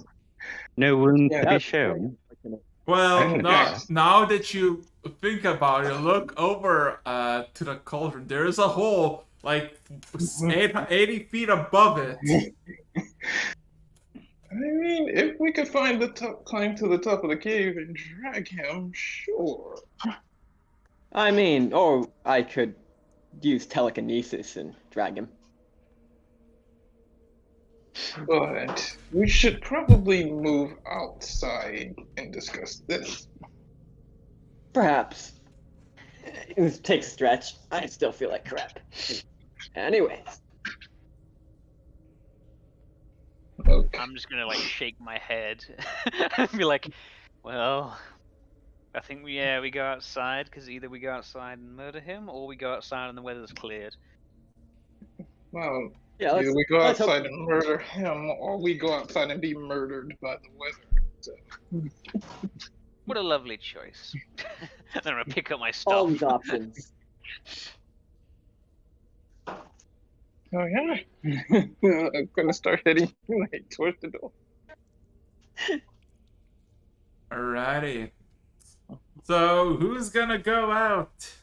No wound Yeah, to be That's shown. very unfortunate. Well, Yeah. now that you think about it. Look over to the cauldron. There is a hole like 80 feet above it. I mean, if we could find the top, climb to the top of the cave and drag him, sure. I mean, or I could use telekinesis and drag him. But we should probably move outside and discuss this. Perhaps. It takes a stretch. I still feel like crap. Anyways. Okay. I'm just gonna like shake my head and be like, well, I think we go outside because either we go outside and murder him, or we go outside and the weather's cleared. Well, Yeah, either we go let's hope- outside and murder him, or we go outside and be murdered by the weather. So. What a lovely choice. Then I'm gonna pick up my all stuff. these options. Oh yeah, I'm gonna start heading like towards the door. Alrighty. So who's gonna go out?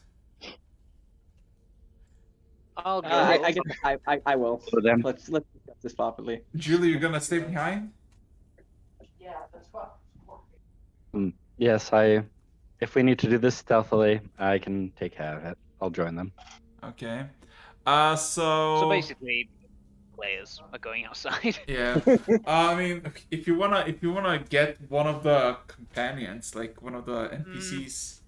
I'll go. I guess I will. So then, Let's discuss this properly. Julie, you're gonna stay behind? yes, if we need to do this stealthily, I can take care of it. I'll join them. Okay. So basically, players are going outside. Yeah. I mean, if you wanna get one of the companions, like one of the NPCs.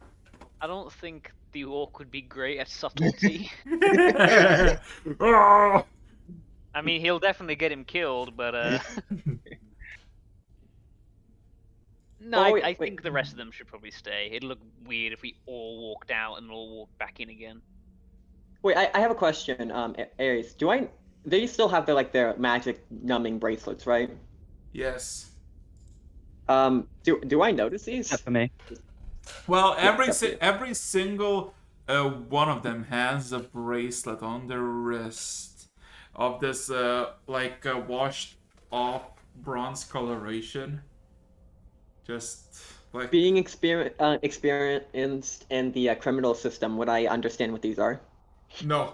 I don't think the orc would be great at subtlety. Oh! I mean, he'll definitely get him killed, but no, Oh, wait, I wait. think the rest of them should probably stay. It'd look weird if we all walked out and all walked back in again. Wait, I have a question. Aries, they still have their magic numbing bracelets, right? Yes. Do I notice these? Except for me. Well, every except every single one of them has a bracelet on their wrist of this washed off bronze coloration. Just like Being experienced in the criminal system, would I understand what these are? no.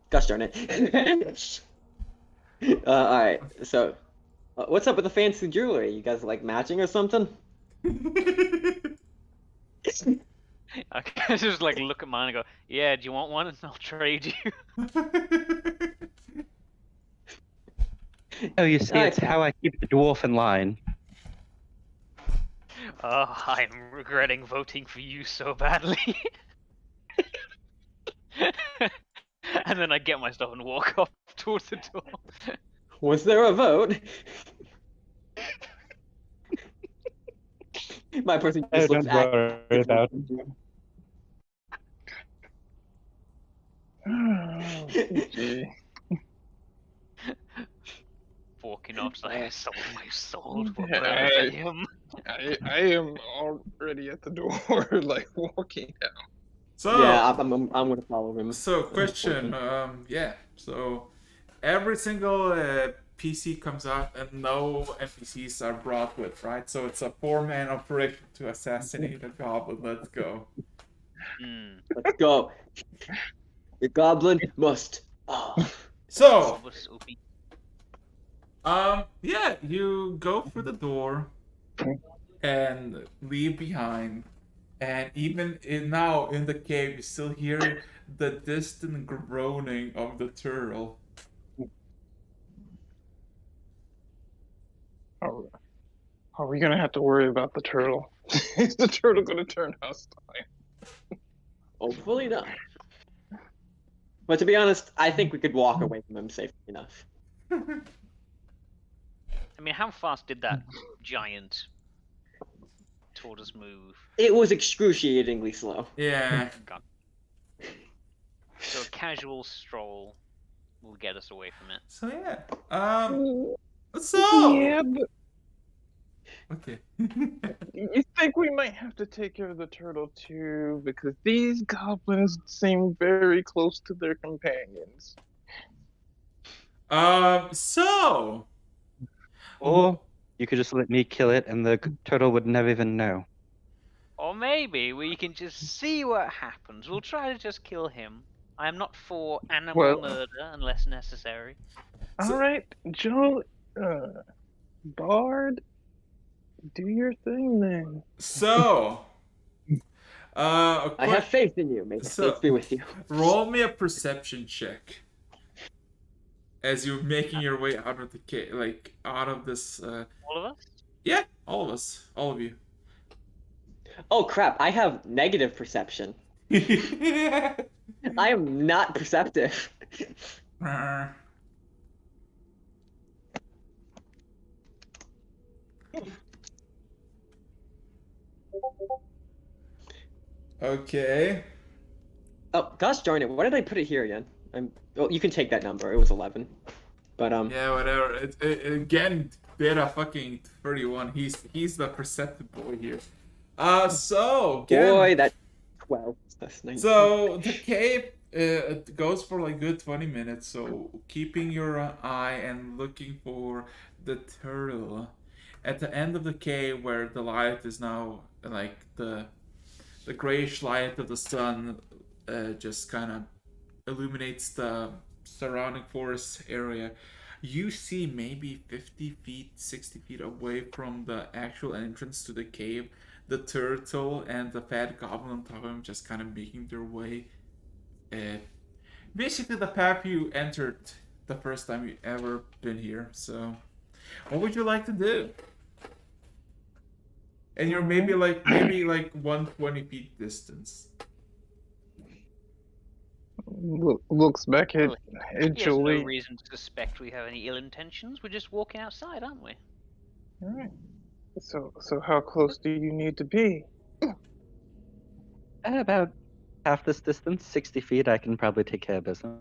Gosh darn it. Alright, so what's up with the fancy jewelry? You guys like matching or something? I can just like look at mine and go, "Yeah, do you want one?" And I'll trade you. Oh, you see, it's how I keep the dwarf in line. Oh, I'm regretting voting for you so badly. And then I get my stuff and walk off towards the door. Was there a vote? My person Oh, just looks don't worry about it. Oh, gee. Walking off, like I sold my soul for Yeah, murder him. I am already at the door, like walking out. So Yeah, I'm gonna follow him. So question, yeah. So every single PC comes out and no NPCs are brought with, right? So it's a 4-man operation to assassinate a goblin. Let's go. Hmm. Let's go. The goblin must. Oh. So Obvious OP. yeah, you go through the door and leave behind. And even now in the cave, you still hear the distant groaning of the turtle. Are we gonna have to worry about the turtle? Is the turtle gonna turn hostile? Hopefully not. But to be honest, I think we could walk away from him safely enough. I mean, how fast did that giant tortoise move? It was excruciatingly slow. Yeah. God. So a casual stroll will get us away from it. So yeah. So Yeah, but okay. you think we might have to take care of the turtle too, because these goblins seem very close to their companions. So Or you could just let me kill it and the turtle would never even know. Or maybe we can just see what happens. We'll try to just kill him. I am not for animal Well- murder unless necessary. All right, Joe, Bard, do your thing then. So, I have faith in you. May the So- faith be with you. roll me a perception check as you're making your way out of the cave, like out of this. All of us? Yeah, all of us, all of you. Oh crap! I have negative perception. I am not perceptive. Okay. Oh gosh darn it! Why did I put it here again? Oh, you can take that number. It was 11. But Yeah, whatever. Again, Beta fucking 31. He's the perceptive boy here. So again, boy, that 12. That's 19. so the cave it goes for like good 20 minutes. So keeping your eye and looking for the turtle. At the end of the cave, where the light is now like the grayish light of the sun, just kind of illuminates the surrounding forest area. You see maybe 50 feet, 60 feet away from the actual entrance to the cave, the turtle and the fat goblin on top of him just kind of making their way. Basically the path you entered the first time you ever been here. So, what would you like to do? And you're maybe like 120 feet distance. Looks back at, Well, at He has no Jolie. reason to suspect we have any ill intentions. We're just walking outside, aren't we? All right. So how close do you need to be? At about half this distance, 60 feet, I can probably take care of business.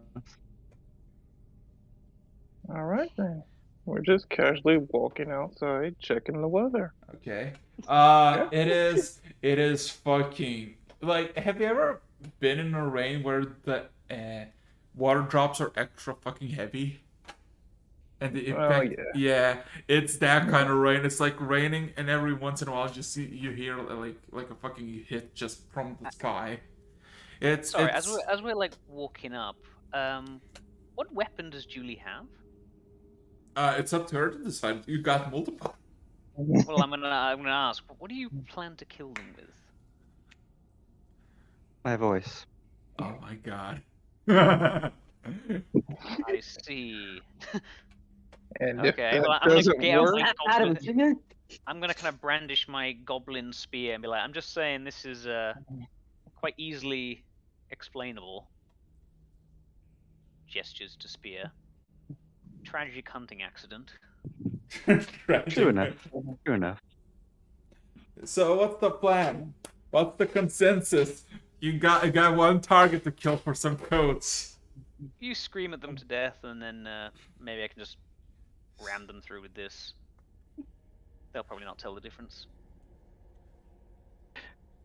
All right then. We're just casually walking outside, checking the weather. Okay. It is fucking like. Have you ever been in a rain where the water drops are extra fucking heavy? And the impact, yeah. yeah, it's that kind of rain. It's like raining, and every once in a while, you hear like a fucking hit just from the sky. Sorry, It's as we're like walking up, what weapon does Julie have? it's up to her to decide. You got multiple. Well, I'm gonna ask. What do you plan to kill them with? My voice. Oh my god. I see. And Okay, if that well, I'm gonna doesn't get out work, my Adam, goblin. I'm gonna kind of brandish my goblin spear and be like, I'm just saying this is quite easily explainable. Gestures to spear. Tragic hunting accident. True enough. True enough. So what's the plan? What's the consensus? You got one target to kill for some coats. You scream at them to death, and then maybe I can just ram them through with this. They'll probably not tell the difference.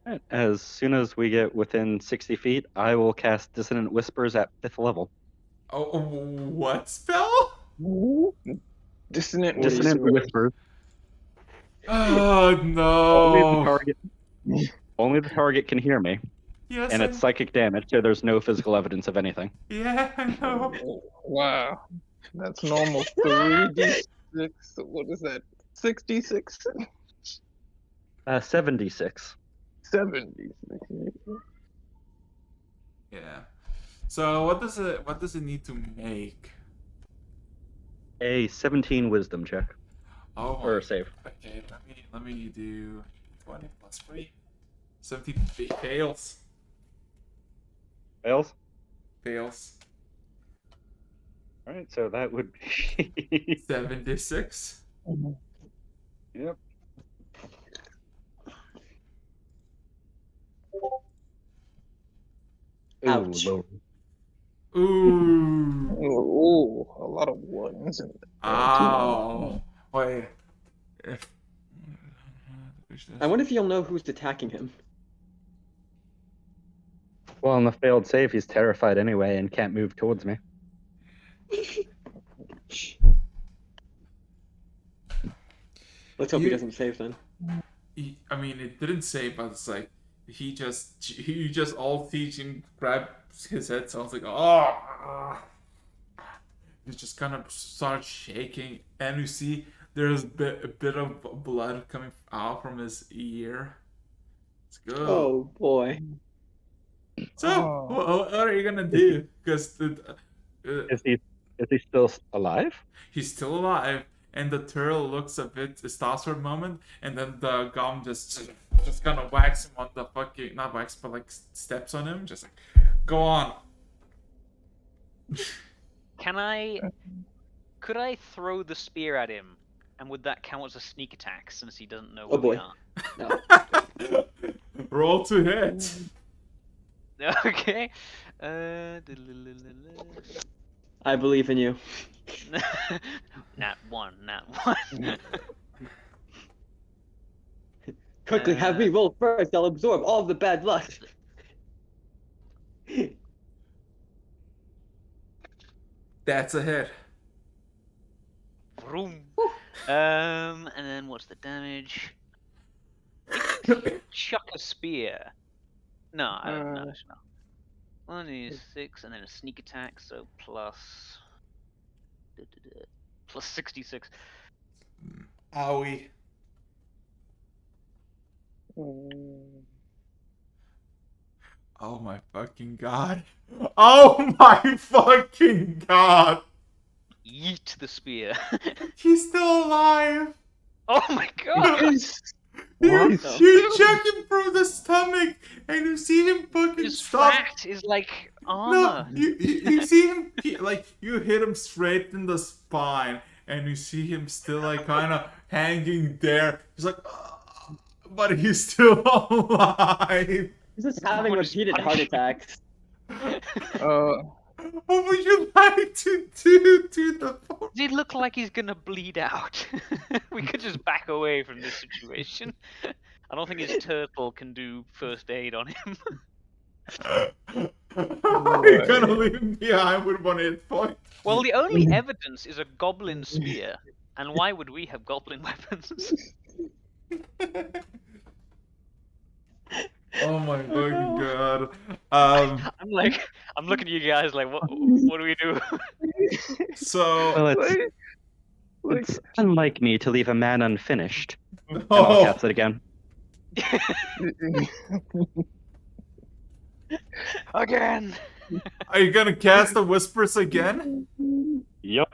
Alright, as soon as we get within 60 feet, I will cast Dissonant Whispers at 5th level. Oh, what spell? Dissonant Dissonant Whispers. Oh no! Only the target can hear me, Yes, and it's psychic damage, so there's no physical evidence of anything. yeah, I know. Wow. That's an almost 3d6. What is that? 66? 76. 76. Yeah. So what does it need to make? A 17 Wisdom check. Oh, Or save. okay. Let me do 20 plus 3. 17 fails. Fails? Fails. Alright, so that would be... 76. Yep. Ouch. Ooh, low. Ooh. Ooh, a lot of ones. Ow. Wait. If... I wonder if you'll know who's attacking him. Well, on the failed save, he's terrified anyway and can't move towards me. Let's hope he doesn't save then. I mean, it didn't say, but it's like he just all teaching grabs his head. So I was like, oh. It just kind of starts shaking, and you see there's a bit of blood coming out from his ear. It's good. Oh boy. So, Oh. what are you gonna do? Because Is he still alive? he's still alive, and the turtle looks a bit stops for a moment, and then the gum just kind of whacks him on the fucking, not whacks, but like steps on him, just like, go on. Could I throw the spear at him, and would that count as a sneak attack since he doesn't know Oh where we boy. are? No. Roll to hit. Okay. I believe in you. Nat 1. Quickly, have me roll first. I'll absorb all of the bad luck. That's a hit. Vroom. And then what's the damage? Chuck a spear. No, no. 1 is 6, and then a sneak attack, so plus 66. Owie. Oh my fucking god. Oh my fucking god. Yeet the spear. He's still alive. Oh my god! You No. check him through the stomach, and you see him fucking His stop. fat is like No, armor. you see him like you hit him straight in the spine, and you see him still like kind of hanging there. He's like, but he's still alive. He's just having What is repeated heart punishment? attacks. What would you like to do to the poor? Does he look like he's gonna bleed out? We could just back away from this situation. I don't think his turtle can do first aid on him. You're gonna leave him behind with 1 hit point. Well, the only evidence is a goblin spear. And why would we have goblin weapons? Oh my fucking god. I'm looking at you guys like, what do we do? So Well, it's unlike me to leave a man unfinished. And oh, I'll cast it again. Again! are you gonna cast the whispers again? Yup.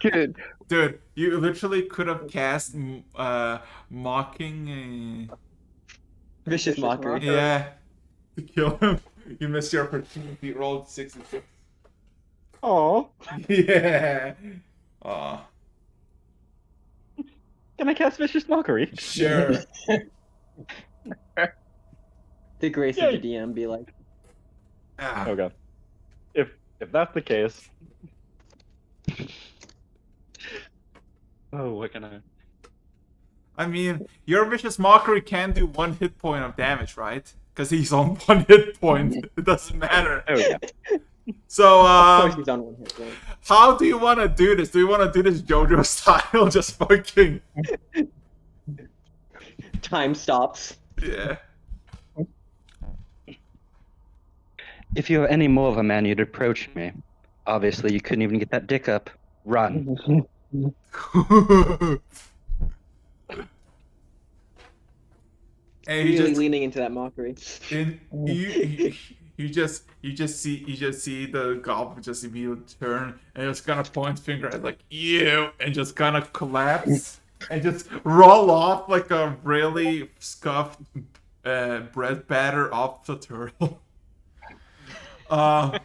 Good. Dude, you literally could have cast mocking. Vicious mockery. Yeah, to kill him. You missed your opportunity. Rolled 6 and 6. Oh. Yeah. Aw. Can I cast Vicious Mockery? Sure. The grace Yay. of the DM be like, Ah. Okay. If that's the case. Oh, what can I? I mean, your vicious mockery can do 1 hit point of damage, right? Because he's on 1 hit point. It doesn't matter. Oh yeah. So, of course he's on one hit point. how do you want to do this? Do you want to do this JoJo style? Just fucking. Time stops. Yeah. If you were any more of a man, you'd approach me. Obviously, you couldn't even get that dick up. Run. And Really leaning into that mockery. and you just see the goblin just immediately turn and just kind of point finger at like you and just kind of collapse and just roll off like a really scuffed bread batter off the turtle. And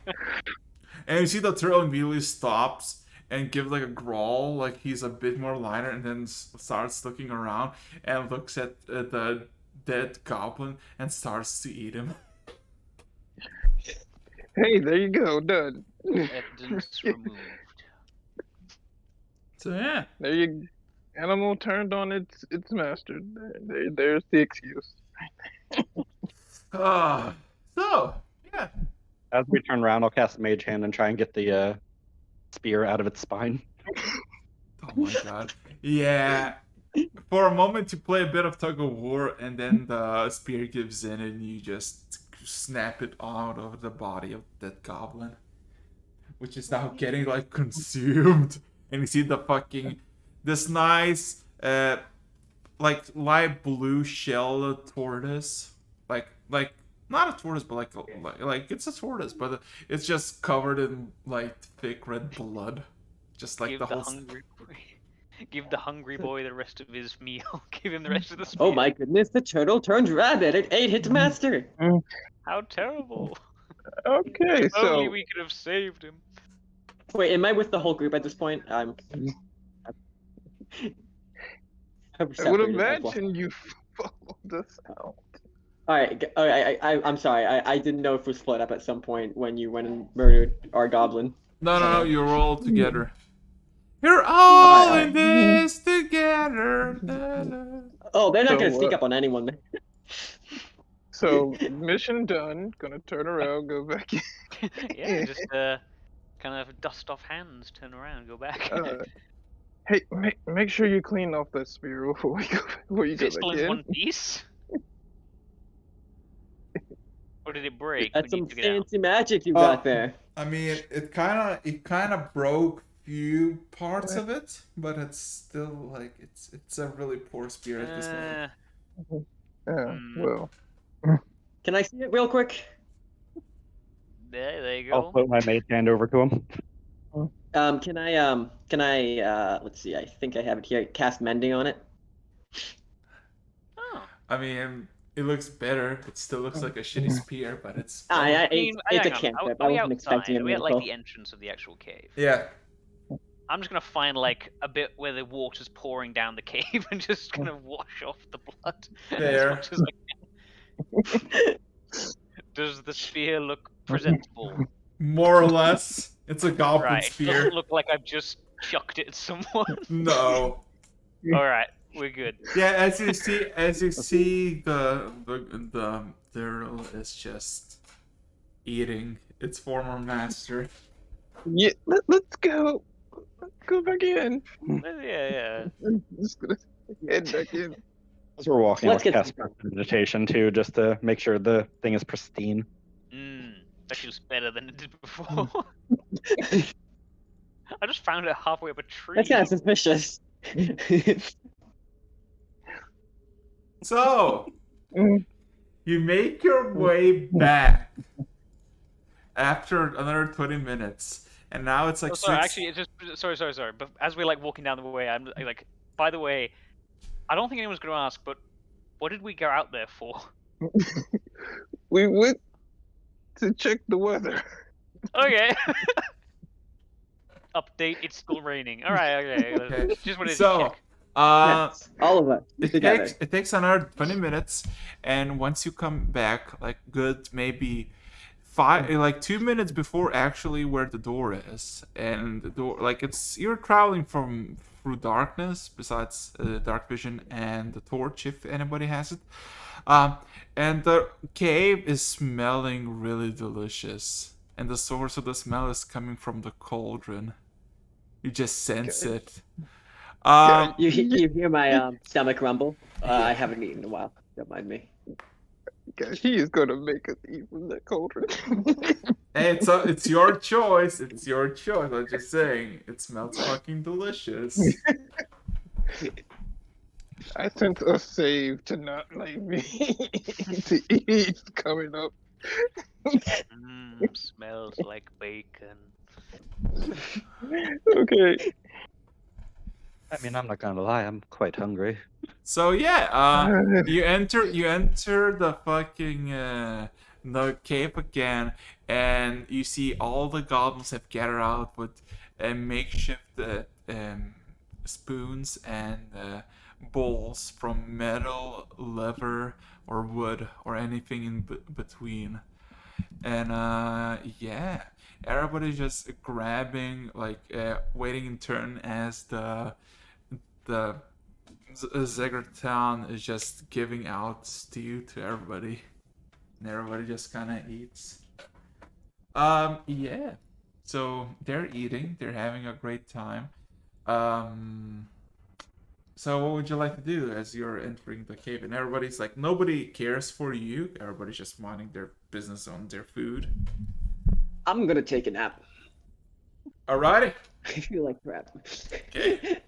you see the turtle immediately stops and gives like a growl, like he's a bit more lighter, and then starts looking around and looks at the dead goblin and starts to eat him. Hey, there you go. Done. Evidence removed. So yeah. There you. Animal turned on its master. There's the excuse. So yeah. As we turn around, I'll cast Mage Hand and try and get the spear out of its spine. Oh my god. Yeah. For a moment, you play a bit of tug of war, and then the spear gives in, and you just snap it out of the body of that goblin, which is now getting like consumed. And you see the fucking this nice, like light blue shell tortoise, like not a tortoise, but like it's a tortoise, but it's just covered in like thick red blood, just like Give the the whole. hungry boy. Give the hungry boy the rest of his meal. Give him the rest of the spear. Oh my goodness, the turtle turned rabbit. It ate its master. How terrible! Okay, If only so we could have saved him. Wait, am I with the whole group at this point? I'm I would separated, I've lost- imagine you followed us out. All right, I'm sorry. I didn't know if we split up at some point when you went and murdered our goblin. No, you're all together. You're all in this together. Oh, they're not So, gonna sneak up on anyone. Man. So mission done. Gonna turn around, go back in. Yeah, just kind of dust off hands, turn around, go back. Hey, make sure you clean off that spear before you Is go it still back in in. one piece? Or did it break That's when you some took it out? fancy magic you got there. I mean, it kind of broke few parts of it, but it's still like it's a really poor spear at this moment. Well. Can I see it real quick? There you I'll go. put my mage hand over to him. Can I let's see, I think I have it here. Cast mending on it. Oh. I mean, it looks better. It still looks like a shitty spear, but it's. It's a hang on. cantrip. Are I we wasn't expecting outside? a Are we at like miracle. the entrance of the actual cave? Yeah. I'm just gonna find like a bit where the water's pouring down the cave and just gonna wash off the blood Fair. as much as I can. Does the spear look presentable? More or less, it's a goblin Right. It spear. doesn't look like I've just chucked it at someone. No. All right, we're good. Yeah, as you see, the turtle is just eating its former master. Yeah, let's go. Let's go back in. Yeah. I'm just gonna head back in. As we're walking, Let's let's get cast meditation too, just to make sure the thing is pristine. That feels better than it did before. I just found it halfway up a tree. That's kind of suspicious. So, you make your way back after another 20 minutes, and now it's like sorry, 6. actually, it's just sorry. But as we're like walking down the way, I'm like, by the way, I don't think anyone's gonna ask, but what did we go out there for? We went to check the weather. Okay. Update: it's still raining. All right. Okay. Just wanted to check. Yes, all of us together. It takes another 20 minutes, and once you come back, like good maybe 2 minutes before actually where the door is, and the door, like you're traveling through darkness. Besides dark vision and the torch, if anybody has it, and the cave is smelling really delicious, and the source of the smell is coming from the cauldron. You just sense it. You hear my stomach rumble. I haven't eaten in a while. Don't mind me. Guys, he is gonna make us eat from that cauldron. Hey, it's your choice. It's your choice. I'm just saying, it smells fucking delicious. I sense a save to not like me to eat coming up. Smells like bacon. Okay. I mean, I'm not gonna lie, I'm quite hungry. So yeah, you enter the fucking the cave again, and you see all the goblins have gathered out with makeshift spoons and bowls from metal, leather, or wood, or anything in between. And yeah, everybody's just grabbing, like waiting in turn as the Zegertown is just giving out stew to everybody, and everybody just kind of eats. Yeah. So they're eating. They're having a great time. So what would you like to do as you're entering the cave? And everybody's like, nobody cares for you. Everybody's just minding their business on their food. I'm gonna take a nap. Alrighty. I feel like crap. Okay.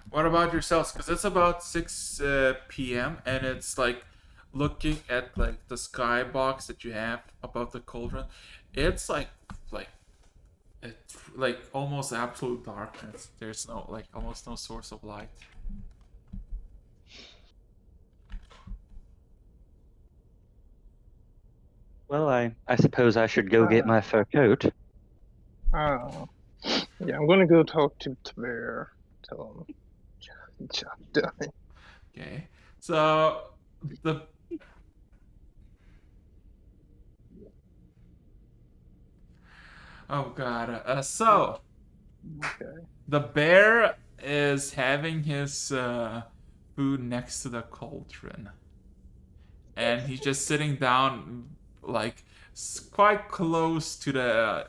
What about yourselves? Because it's about 6 p.m. and it's like looking at like the skybox that you have above the cauldron. It's it's like almost absolute darkness. There's no like almost no source of light. Well, I suppose I should go get my fur coat. Yeah, I'm gonna go talk to Bear. Tell him job done. Okay. So the oh god. So Okay. the bear is having his food next to the cauldron, and he's just sitting down, like quite close to the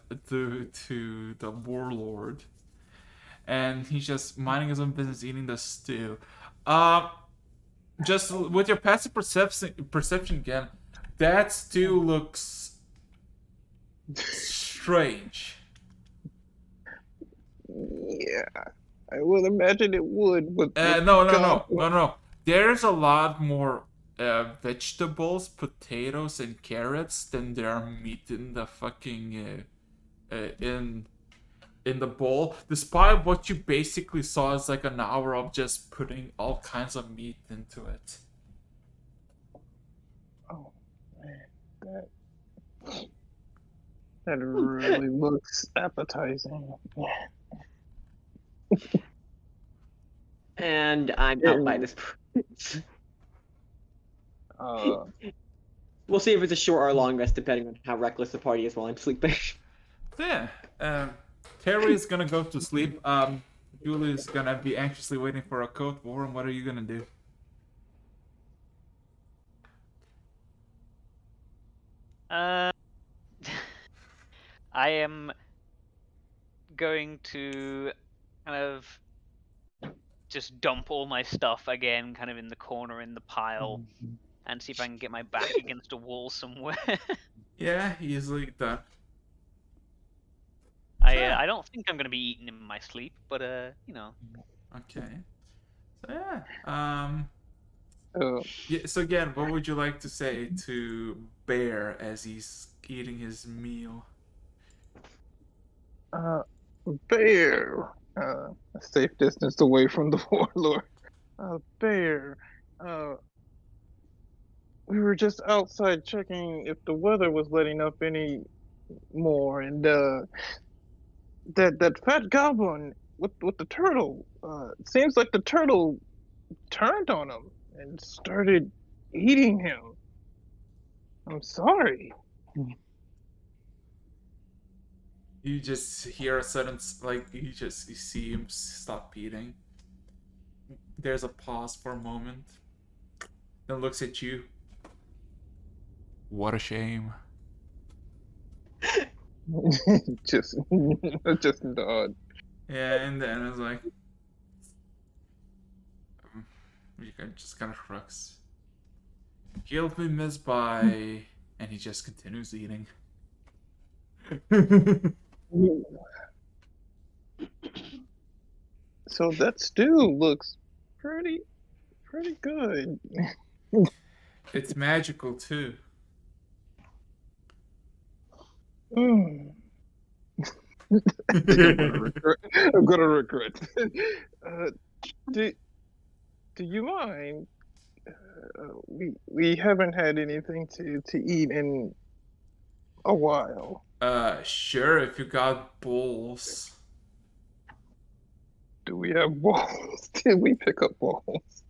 warlord, and he's just minding his own business, eating the stew. Just with your passive perception again, that stew looks strange. Yeah, I would imagine it would. But No. There's a lot more vegetables, potatoes, and carrots than there are meat in the fucking in the bowl. Despite what you basically saw is like an hour of just putting all kinds of meat into it. Oh man, that really looks appetizing. And I'm out by this point. We'll see if it's a short or a long rest, depending on how reckless the party is while I'm sleeping. Yeah. Terry is gonna go to sleep. Julie's gonna be anxiously waiting for a coat. Warren, what are you gonna do? I am going to kind of just dump all my stuff again, kind of in the corner in the pile, and see if I can get my back against a wall somewhere. Yeah, easily done. I don't think I'm gonna be eating in my sleep, but you know. Okay. So yeah. Oh, Yeah, so again, what would you like to say to Bear as he's eating his meal? Bear, a safe distance away from the warlord. Bear, we were just outside checking if the weather was letting up any more, and that fat goblin with the turtle, seems like the turtle turned on him and started eating him. I'm sorry. You just hear a sudden, like, you see him stop eating. There's a pause for a moment. Then looks at you. What a shame. just nod. Yeah, and then it's like, you can just kind of shrugs. He'll be missed by, and he just continues eating. So that stew looks pretty good. It's magical too. Mm. I think I'm gonna regret. Do you mind? We haven't had anything to eat in a while. Sure, if you got bowls. Do we have balls? Did we pick up balls?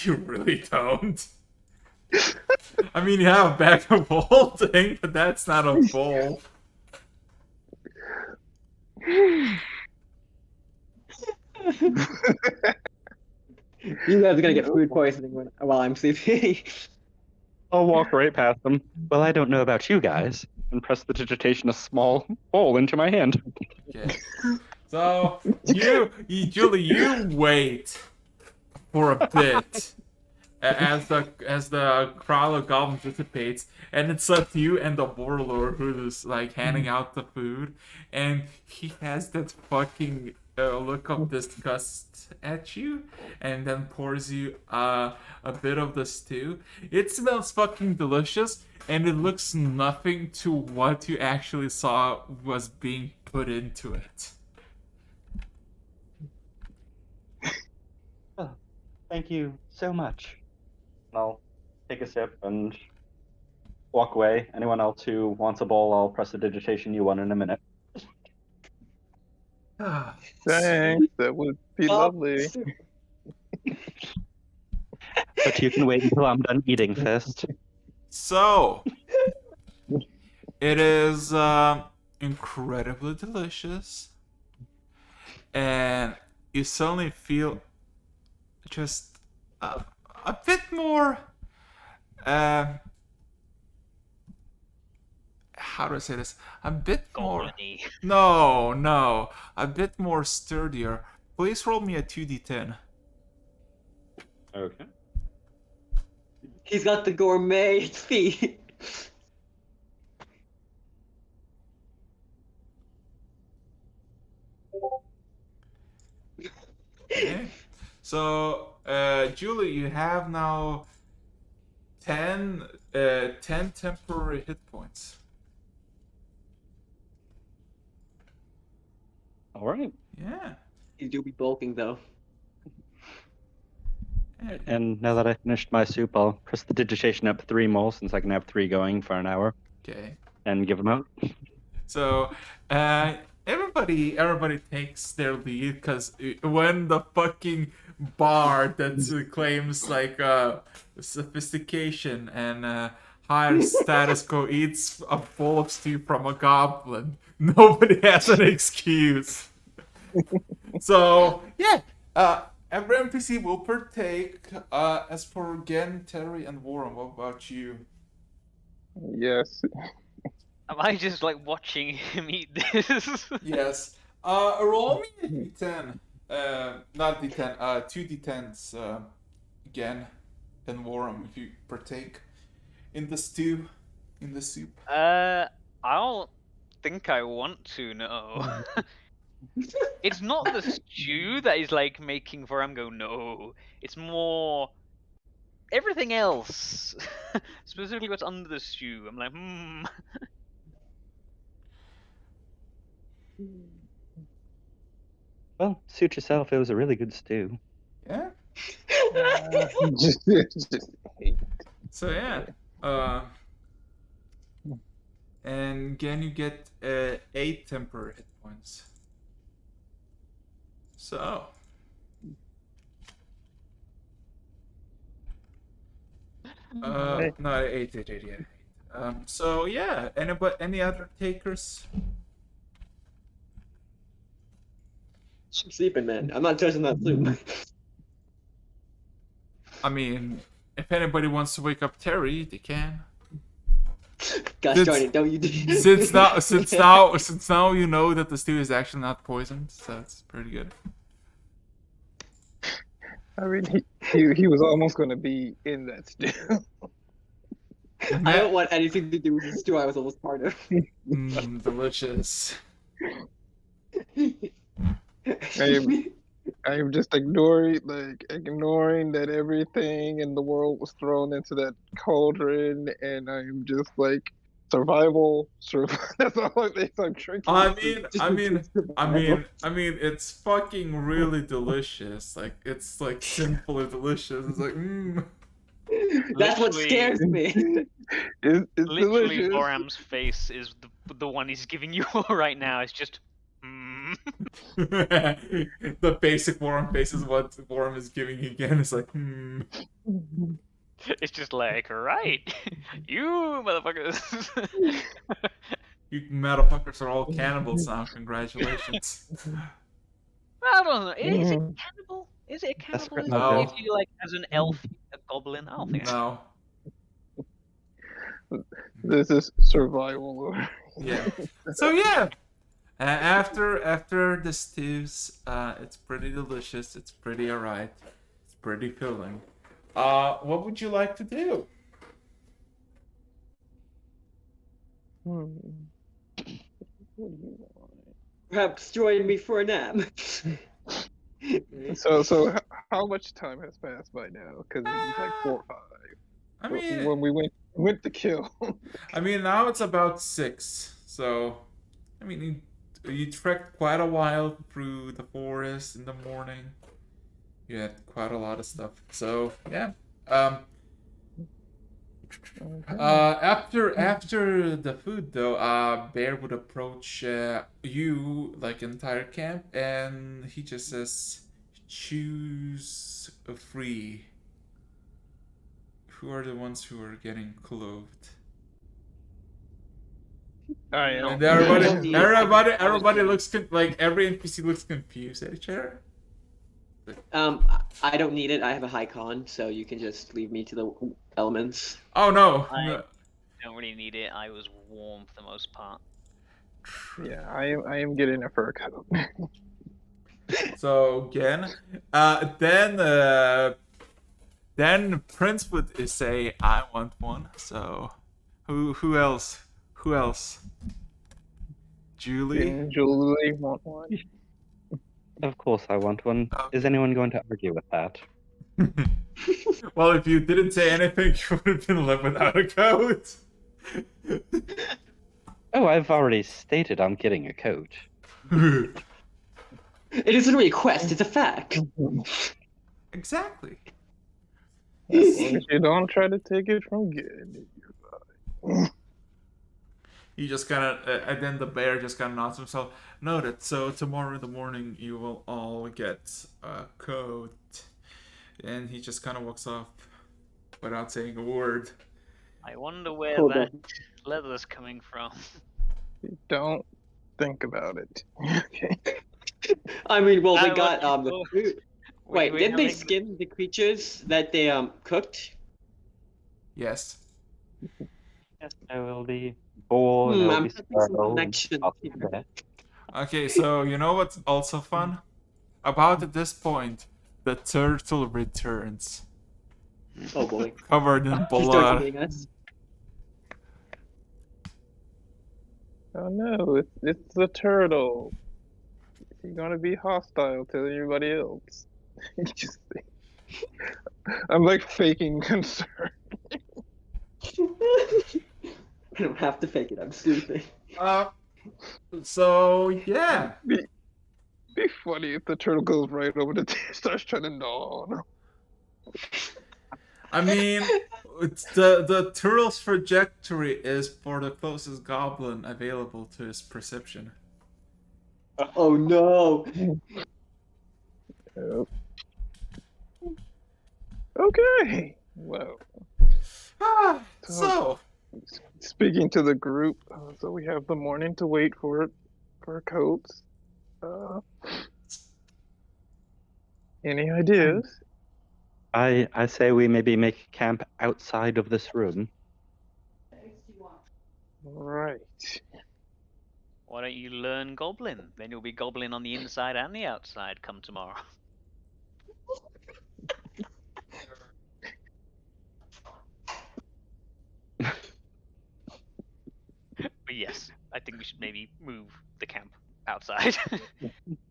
You really don't. I mean, you have a bag of holding, but that's not a bowl. You guys are gonna get food poisoning while I'm sleeping. I'll walk right past them. Well, I don't know about you guys, and press the digitation a small bowl into my hand. Okay. So Julie, you wait for a bit as the crowd of goblins dissipates, and it's up to you and the warlord who's like handing out the food, and he has that fucking look of disgust at you, and then pours you a bit of the stew. It smells fucking delicious, and it looks nothing to what you actually saw was being put into it. Oh, thank you so much. I'll take a sip and walk away. Anyone else who wants a bowl, I'll press the digitation you want in a minute. Thanks. That would be lovely. But you can wait until I'm done eating first. So, it is incredibly delicious, and you suddenly feel just a bit more. How do I say this? A bit more. Goblin-y. No, a bit more sturdier. Please roll me a 2d10. Okay. He's got the gourmet feet. Okay. So, Julie, you have now 10 temporary hit points. All right. Yeah. You do be bulking though. Yeah. And now that I finished my soup, I'll press the digitation up 3 more since I can have 3 going for an hour Okay. and give them out. So, everybody takes their lead because when the fucking bar that claims like sophistication and higher status quo eats a bowl of stew from a goblin, nobody has an excuse. So yeah, every NPC will partake. As for Gen, Terry, and Warren, what about you? Yes. Am I just like watching him eat this? Yes. Roll me a d10. Not d10. 2d10s. Again, and Warren, if you partake in the stew, in the soup. I don't think I want to. No. It's not the stew that is like making Voram go no. It's more everything else. Specifically what's under the stew. I'm like, Well, suit yourself. It was a really good stew. Yeah. Just So yeah. And again, you get 8 temporary hit points. So. No, 8, yeah. So yeah, any other takers? I'm sleeping, man. I'm not touching that soup. I mean, if anybody wants to wake up Terry, they can. Gosh darn it, don't you do Since now you know that the stew is actually not poisoned, so that's pretty good. I mean, he was almost going to be in that stew. I don't want anything to do with the stew I was almost part of. Delicious. I am just ignoring that everything in the world was thrown into that cauldron, and I am just like survival. That's all I think. I'm drinking. I mean, it's fucking really delicious. Like it's like simply delicious. It's like That's what scares me. It's literally delicious. Voram's face is the one he's giving you right now. It's just The basic Worm face is what Worm is giving you again. It's like It's just like, right, you motherfuckers. You motherfuckers are all cannibals now. Congratulations. I don't know. Is it cannibal? Is it a cannibalism No. if you like as an elf, a goblin? I don't think. No. This is survival. Yeah. So yeah. After the stews, it's pretty delicious. It's pretty alright. It's pretty filling. What would you like to do? What do you want? Perhaps join me for a nap. So how much time has passed by now? Because it was like 4 or 5 I mean, when we went to kill. I mean now it's about 6. So, I mean, you trekked quite a while through the forest in the morning. You had quite a lot of stuff. So yeah. After the food though, Bear would approach you like entire camp, and he just says, "Choose a free. Who are the ones who are getting clothed?" I am. And everybody looks like every NPC looks confused at each other. I don't need it. I have a high con, so you can just leave me to the elements. Oh no! I don't really need it. I was warm for the most part. Yeah, I am getting a fur coat. So again, then Prince would say, "I want one." So, who else? Who else? Julie. Didn't Julie want one? Of course I want one. Is anyone going to argue with that? Well, if you didn't say anything, you would have been left without a coat. Oh, I've already stated I'm getting a coat. It isn't a request, it's a fact. Exactly. As long as you don't try to take it from good. He just kind of, and then the bear just kind of nods himself. Noted. So tomorrow in the morning, you will all get a coat. And he just kind of walks off without saying a word. I wonder where Hold that on. leather's coming from. Don't think about it. Okay. I mean, well, they I got want the to- food. Wait, didn't they skin the creatures that they cooked? Yes. Yes, there will be boar, Hmm, there will I'm be having some sparrow, and connection lots here. of bear. Okay, so you know what's also fun? About at this point, the turtle returns. Oh boy. Covered in He's blood. torturing us. Oh no, it's the turtle. You're gonna be hostile to everybody else. Just, I'm like faking concern. I don't have to fake it, I'm sleeping. So yeah. Be funny if the turtle goes right over the starts trying to gnaw on him. I mean, it's the turtle's trajectory is for the closest goblin available to his perception. Oh no! Yep. Okay. Well, So speaking to the group, so we have the morning to wait for coats. Any ideas? I say we maybe make camp outside of this room. Right. Why don't you learn Goblin? Then you'll be Goblin on the inside and the outside come tomorrow. But yes, I think we should maybe move the camp outside,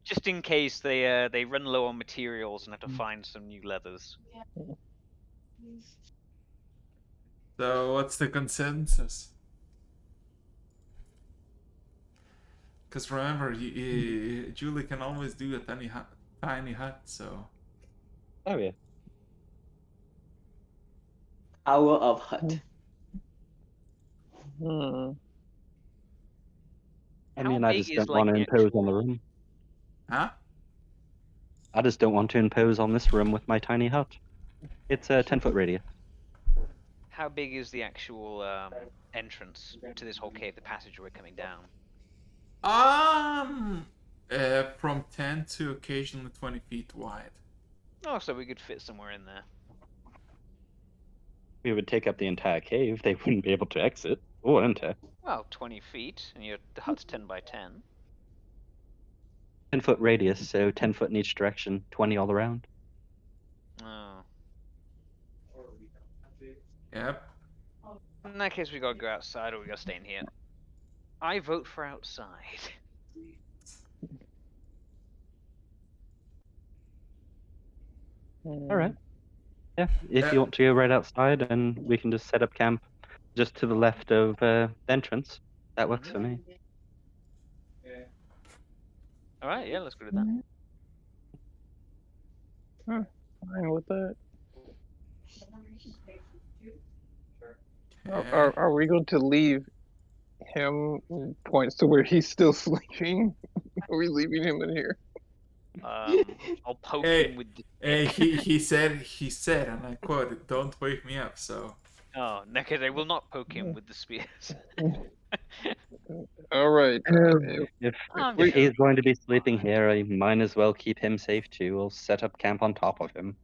just in case they run low on materials and have to find some new leathers. So what's the consensus? Because remember, Julie can always do a tiny hut, so. Oh yeah. Hour of hut. Hmm. I How mean, I big just is, don't like, want to the impose on the actual- room. Huh? I just don't want to impose on this room with my tiny hut. It's a 10-foot radius. How big is the actual entrance to this whole cave, the passage we're coming down? From 10 to occasionally 20 feet wide. Oh, so we could fit somewhere in there. We would take up the entire cave. They wouldn't be able to exit or enter. Well, 20 feet, and the hut's 10 by 10. 10-foot radius, so 10 foot in each direction, 20 all around. Oh. Yep. In that case, we gotta go outside or we gotta stay in here. I vote for outside. All right. Yeah, if you want to go right outside, and we can just set up camp just to the left of the entrance. That works for me. All right, yeah, let's go to that. Fine with that. Okay. Are we going to leave him points to where he's still sleeping? Are we leaving him in here? I'll poke Hey, him with the Hey, stick. he said, and I quote, "Don't wake me up." So Oh, Naked, I will not poke him with the spears. All right. If I'm if he's joking. going to be sleeping here, I might as well keep him safe too. We'll set up camp on top of him.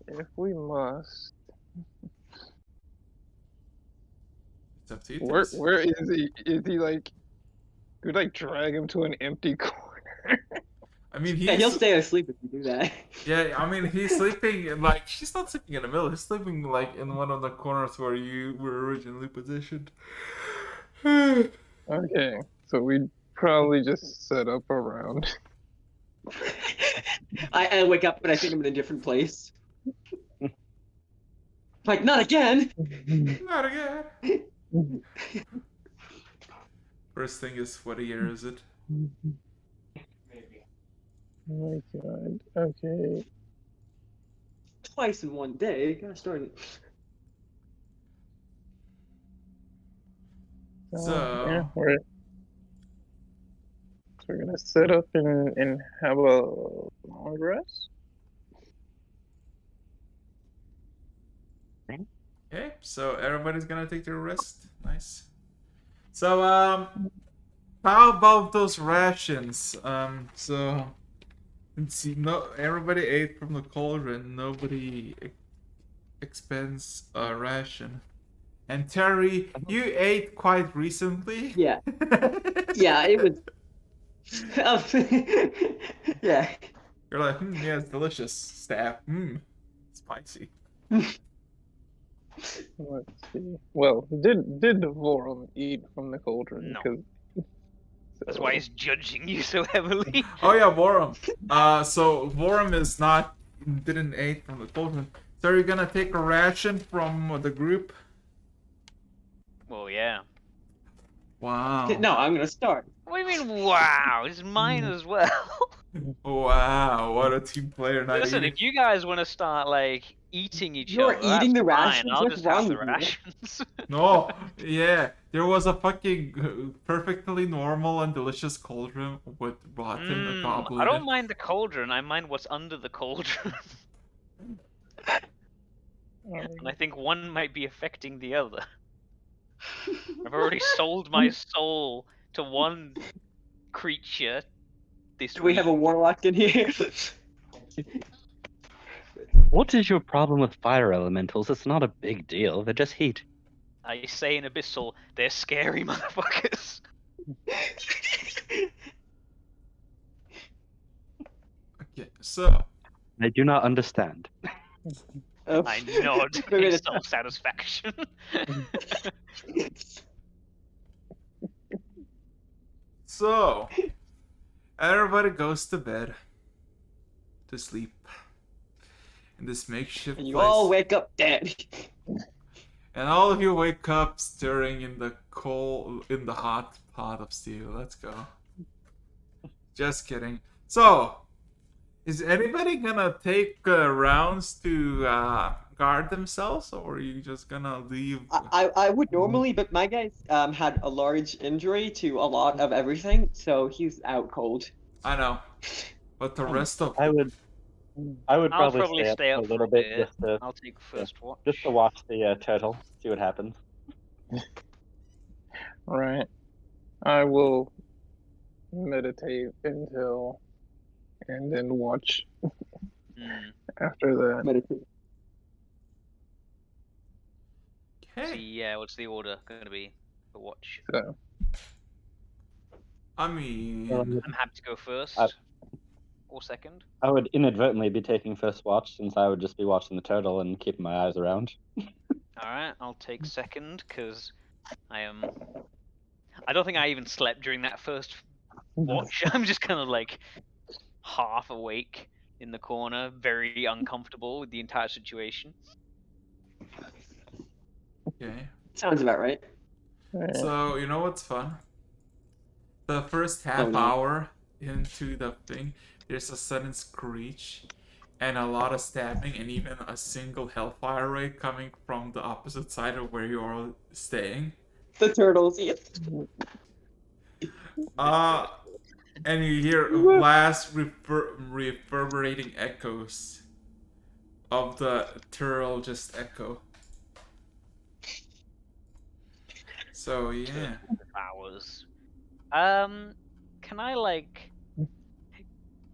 If we must, it's up to you. where is he? Is he like? Could like drag him to an empty corner? I mean, Yeah, he'll he's stay asleep if you do that. yeah. I mean, he's sleeping like she's not sleeping in the middle. He's sleeping like in one of the corners where you were originally positioned. Okay, so we'd probably just set up around. I wake up and I think I'm in a different place. Like, not again! Not again. First thing is, what year is it? Oh my god. Okay. Twice in one day. Gotta start it. Yeah, So we're gonna set up and have a long rest. okay, so everybody's gonna take their rest. Nice. So how about those rations? So let's see. No, everybody ate from the cauldron. Nobody expends a ration. And Terry, you ate quite recently. Yeah. Yeah, it was. Yeah. You're like, yeah, it's delicious. Stab, spicy. Let's see. Well, did Vorum eat from the cauldron? No. 'Cause- That's so- why he's judging you so heavily. Oh yeah, Vorum. So Vorum is not didn't eat from the cauldron. So you're gonna take a ration from the group? Well, yeah. Wow. No, I'm gonna start. What do you mean, wow? It's mine as well. Wow, what a team player! Not Listen, eating. if you guys want to start, like, eating each You're other, eating that's the fine. rations? I'll What's just have wrong the with you? rations. No, yeah, there was a fucking perfectly normal and delicious cauldron with rotten I goblin. don't mind the cauldron. I mind what's under the cauldron. And I think one might be affecting the other. I've already sold my soul to one creature this Do we week. have a warlock in here? What is your problem with fire elementals? It's not a big deal. They're just heat. I say in Abyssal, they're scary motherfuckers. Okay, so I do not understand. Oh. I nod Wait, in wait, self-satisfaction. So everybody goes to bed to sleep in this makeshift And you place. all wake up dead. And all of you wake up stirring in the hot pot of steel. Let's go. Just kidding. So, is anybody gonna take rounds to guard themselves, or are you just gonna leave? I would normally, but my guy had a large injury to a lot of everything, so he's out cold. I know, but the rest of I would I'll probably stay up up a little bit just to I'll take first watch. watch the turtle, see what happens. Right. I will meditate until, and then watch after that. Meditate. Hey, See, what's the order going to be for watch? So I mean, I'm happy to go first I- or second. I would inadvertently be taking first watch since I would just be watching the turtle and keeping my eyes around. All right, I'll take second because I am. I don't think I even slept during that first watch. I'm just kind of like half awake in the corner, very uncomfortable with the entire situation. okay. Sounds about right. So, you know what's fun? The first half no. hour into the thing, there's a sudden screech and a lot of stabbing and even a single hellfire ray coming from the opposite side of where you're staying. The turtles. Yeah. And you hear last reverberating echoes of the turtle just echo. So yeah. Hours. Can I like?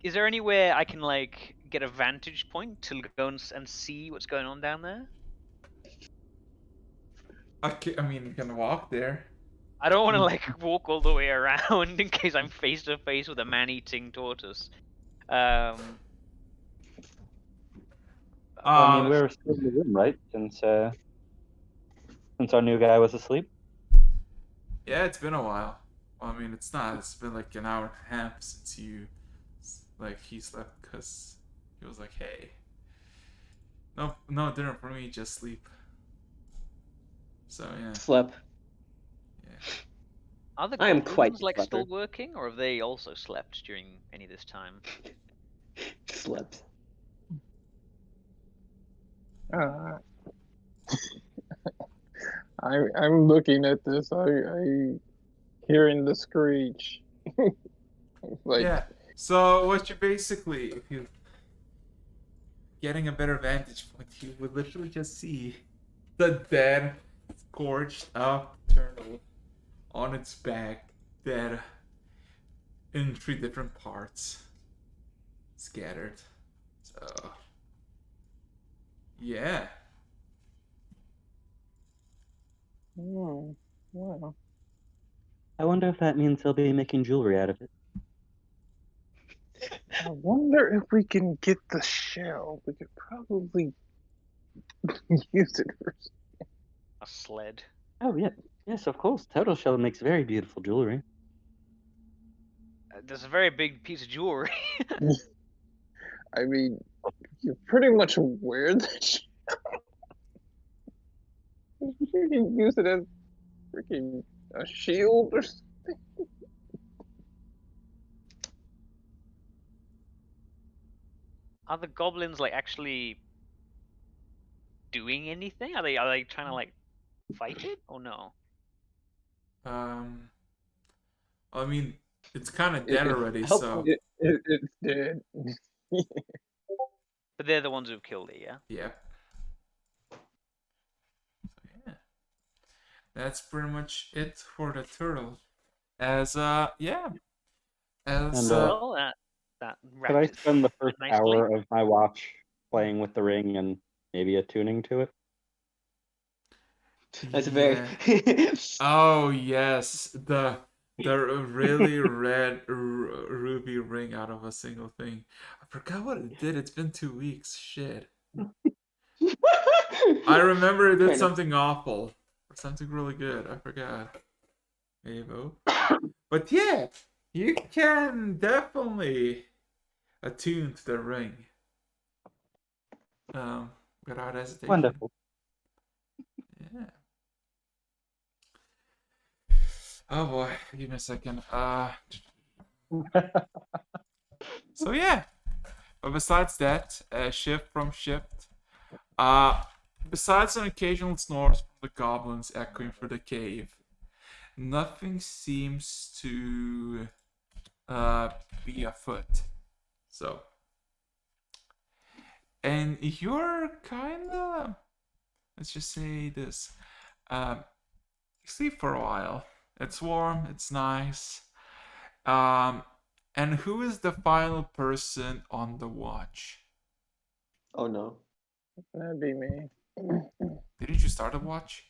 Is there anywhere I can like get a vantage point to go and see what's going on down there? I mean, you can walk there. I don't want to like walk all the way around in case I'm face to face with a man-eating tortoise. Well, I mean, we're still in the room, right? Since our new guy was asleep. Yeah, it's been a while. Well, I mean, it's not. It's been like an hour and a half since he slept because he was like, hey, no dinner for me, just sleep. So yeah. Slept. Yeah. Are the I am goblins quite like still clever. working, or have they also slept during any of this time? Slept. I'm looking at this. I hearing the screech. Like Yeah. So what you basically, if you getting a better vantage point, you would literally just see the dead, scorched up turtle on its back, dead in 3 different parts, scattered. So yeah. wow. I wonder if that means they'll be making jewelry out of it. I wonder if we can get the shell. We could probably use it for. A sled. Oh yeah, yes, of course. Turtle shell makes very beautiful jewelry. There's a very big piece of jewelry. I mean, you're pretty much aware that you can use it as freaking a shield or something. Are the goblins like actually doing anything? Are they trying to like fight it or no? I mean, it's kind of dead already, so It's dead. But they're the ones who've killed it, yeah. yeah. So yeah, that's pretty much it for the turtle. As yeah, as And, Well, that Could I wraps it spend the first nicely. hour of my watch playing with the ring and maybe attuning to it? That's a very. Oh yes, the really red ruby ring out of a single thing. I forgot what it did. It's been 2 weeks. Shit. I remember it did something awful or something really good. I forgot. Maybe. But yeah, you can definitely attune to the ring. Without hesitation. Wonderful. Yeah. Oh boy, give me a second. So yeah. But besides that, shift from shift. Besides an occasional snore from the goblins echoing through the cave, nothing seems to be afoot. So, and you're kinda, let's just say this, you sleep for a while. It's warm, it's nice. And who is the final person on the watch? Oh no. That'd be me. Didn't you start a watch?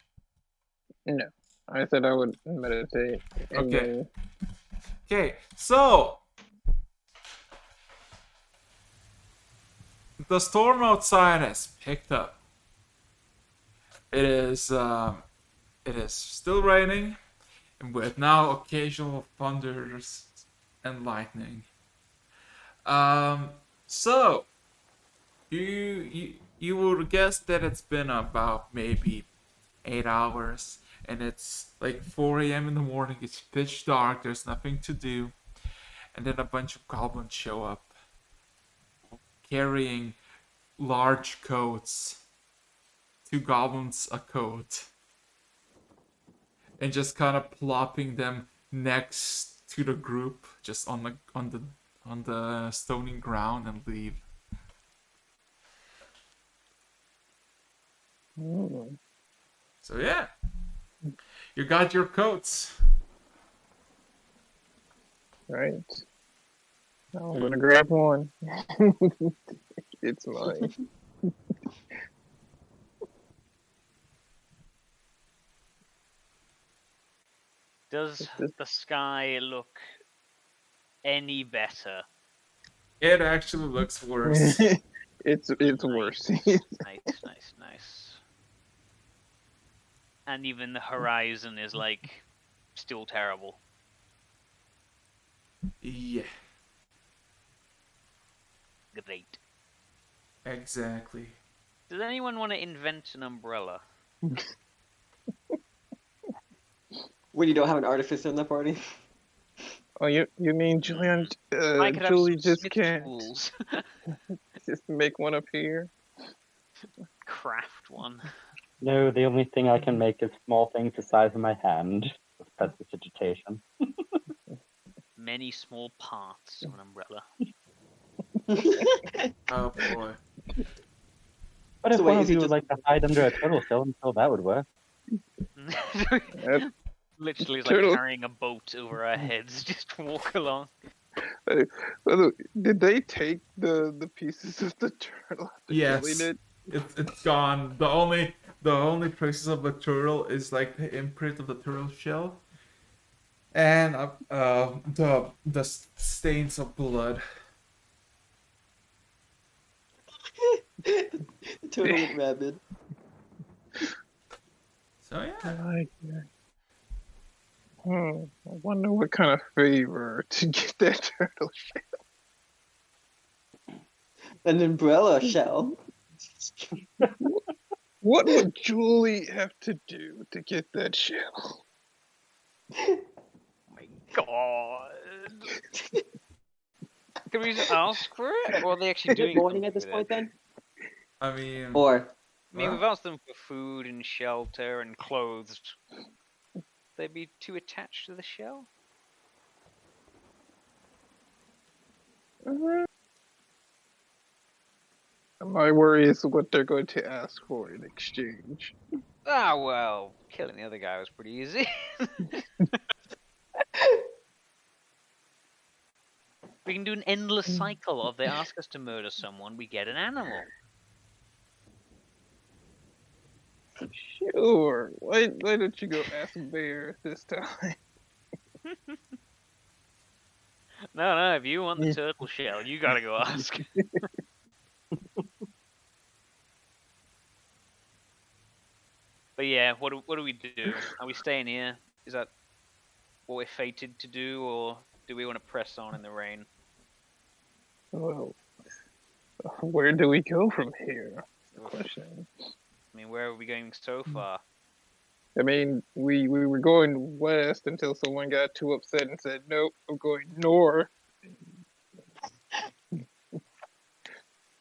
No, I said I would meditate and Okay. then. Okay, so the storm outside has picked up. It is still raining, and with now occasional thunders and lightning. Um, so you would guess that it's been about maybe 8 hours, and it's like 4 a.m. in the morning. It's pitch dark. There's nothing to do, and then a bunch of goblins show up, carrying large coats, 2 goblins a coat, and just kind of plopping them next to the group, just on the stony ground, and leave. Mm, So yeah, you got your coats. right. Now I'm gonna grab one. It's mine. Does the sky look any better? It actually looks worse. It's worse. Nice. And even the horizon is like still terrible. Yeah, Great. exactly. Does anyone want to invent an umbrella? When you don't have an artificer in the party. Oh, you mean Julian? I could have Julie some just smith can't tools. just make one appear. Craft one. No, the only thing I can make is small things the size of my hand with prestidigitation. Many small parts of an umbrella. Oh boy. But if So one wait, of is he you would just like to hide under a turtle shell until that would work. Yep. Literally, it's Turtle. like carrying a boat over our heads. Just walk along. Did they take the pieces of the turtle after killing Yes, it? it's gone. The only traces of the turtle is like the imprint of the turtle shell, and the stains of blood. the turtle went rabid. So I yeah. like that. I wonder what kind of favor to get that turtle shell. An umbrella shell. What would Julie have to do to get that shell? Oh my god. Can we just ask for it? Or are they actually Is it doing morning something at this with point it? then? I mean, Or I mean, What? we've asked them for food and shelter and clothes. They'd be too attached to the shell? My worry is what they're going to ask for in exchange. Ah, well, killing the other guy was pretty easy. We can do an endless cycle of they ask us to murder someone, we get an animal. Sure. Why don't you go ask Bear this time? No, if you want the turtle shell, you gotta go ask. But yeah, what do we do? Are we staying here? Is that what we're fated to do, or do we want to press on in the rain? Well, where do we go from here? That's the Oof. question. I mean, where are we going so far? I mean, we were going west until someone got too upset and said, "Nope, I'm going north."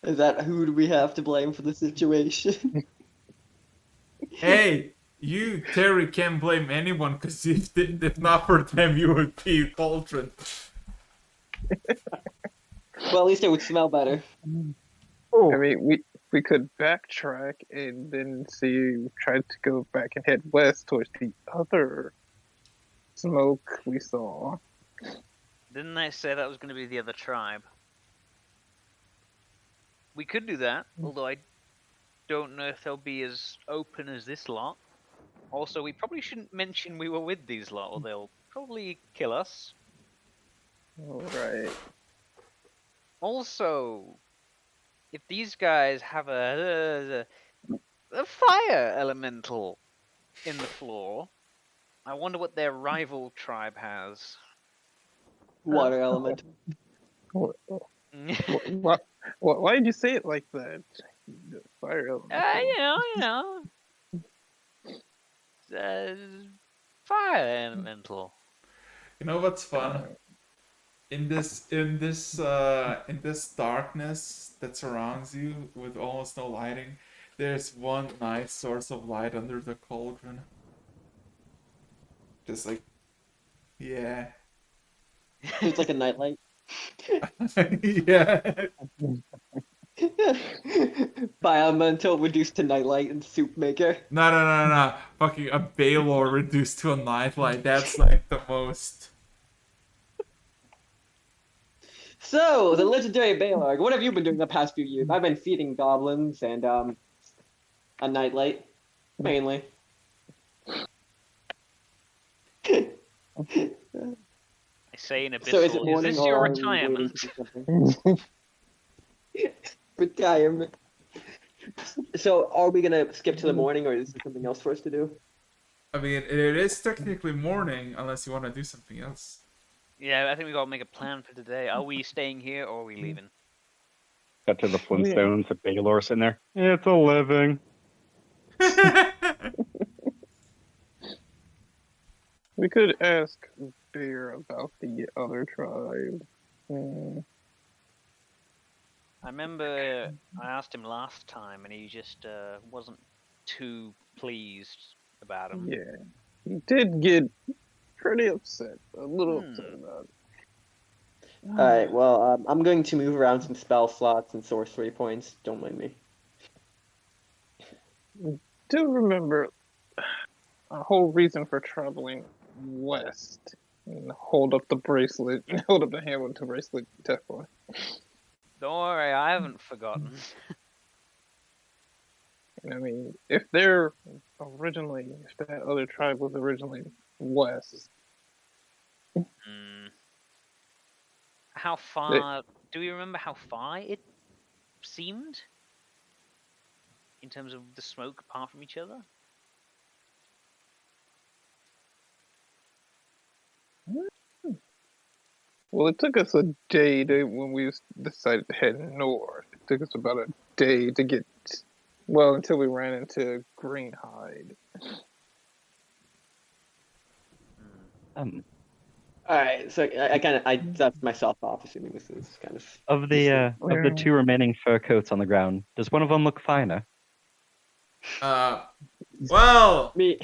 is that who do we have to blame for the situation? Hey, you Terry can't blame anyone because if not for them, you would be Cauldron. Well, at least it would smell better. I mean, we could backtrack and then try to go back and head west towards the other smoke we saw. Didn't they say that was going to be the other tribe? We could do that, although I don't know if they'll be as open as this lot. Also, we probably shouldn't mention we were with these lot, or they'll probably kill us. Right. Also, if these guys have a fire elemental in the floor, I wonder what their rival tribe has. Water element. Why did you say it like that? The fire element. You know, fire elemental. You know what's fun? In this darkness that surrounds you with almost no lighting, there's one nice source of light under the cauldron. Just like, yeah. It's like a nightlight. Yeah. Biomental reduced to nightlight and soup maker. No. Fucking a Baylor reduced to a nightlight. That's like the most. So, the legendary Baylor, what have you been doing the past few years? I've been feeding goblins and a nightlight, mainly. I say in Abyssal, So is it morning this or your are we waiting retirement? to do something? Retirement. So are we gonna skip to the morning, or is there something else for us to do? I mean, it is technically morning, unless you want to do something else. Yeah, I think we gotta make a plan for today. Are we staying here or are we leaving? Cut to the Flintstones, the Baylor's in there. It's a living. We could ask Bear about the other tribe. I remember I asked him last time and he just wasn't too pleased about him. Yeah, he did get pretty upset, a little upset about it. Alright, well, I'm going to move around some spell slots and sorcery points. Don't mind me. Do remember our whole reason for traveling west. And hold up the bracelet, hold up the hand with the bracelet, Teflon. Don't worry, I haven't forgotten. And I mean, if that other tribe was originally west. How far? Do we remember how far it seemed? In terms of the smoke apart from each other? Well, it took us a day when we decided to head north. It took us about a day to get, well, until we ran into Greenhide. Alright, so I dust myself off, assuming this is kind of... Of the two remaining fur coats on the ground, does one of them look finer? Well, Me.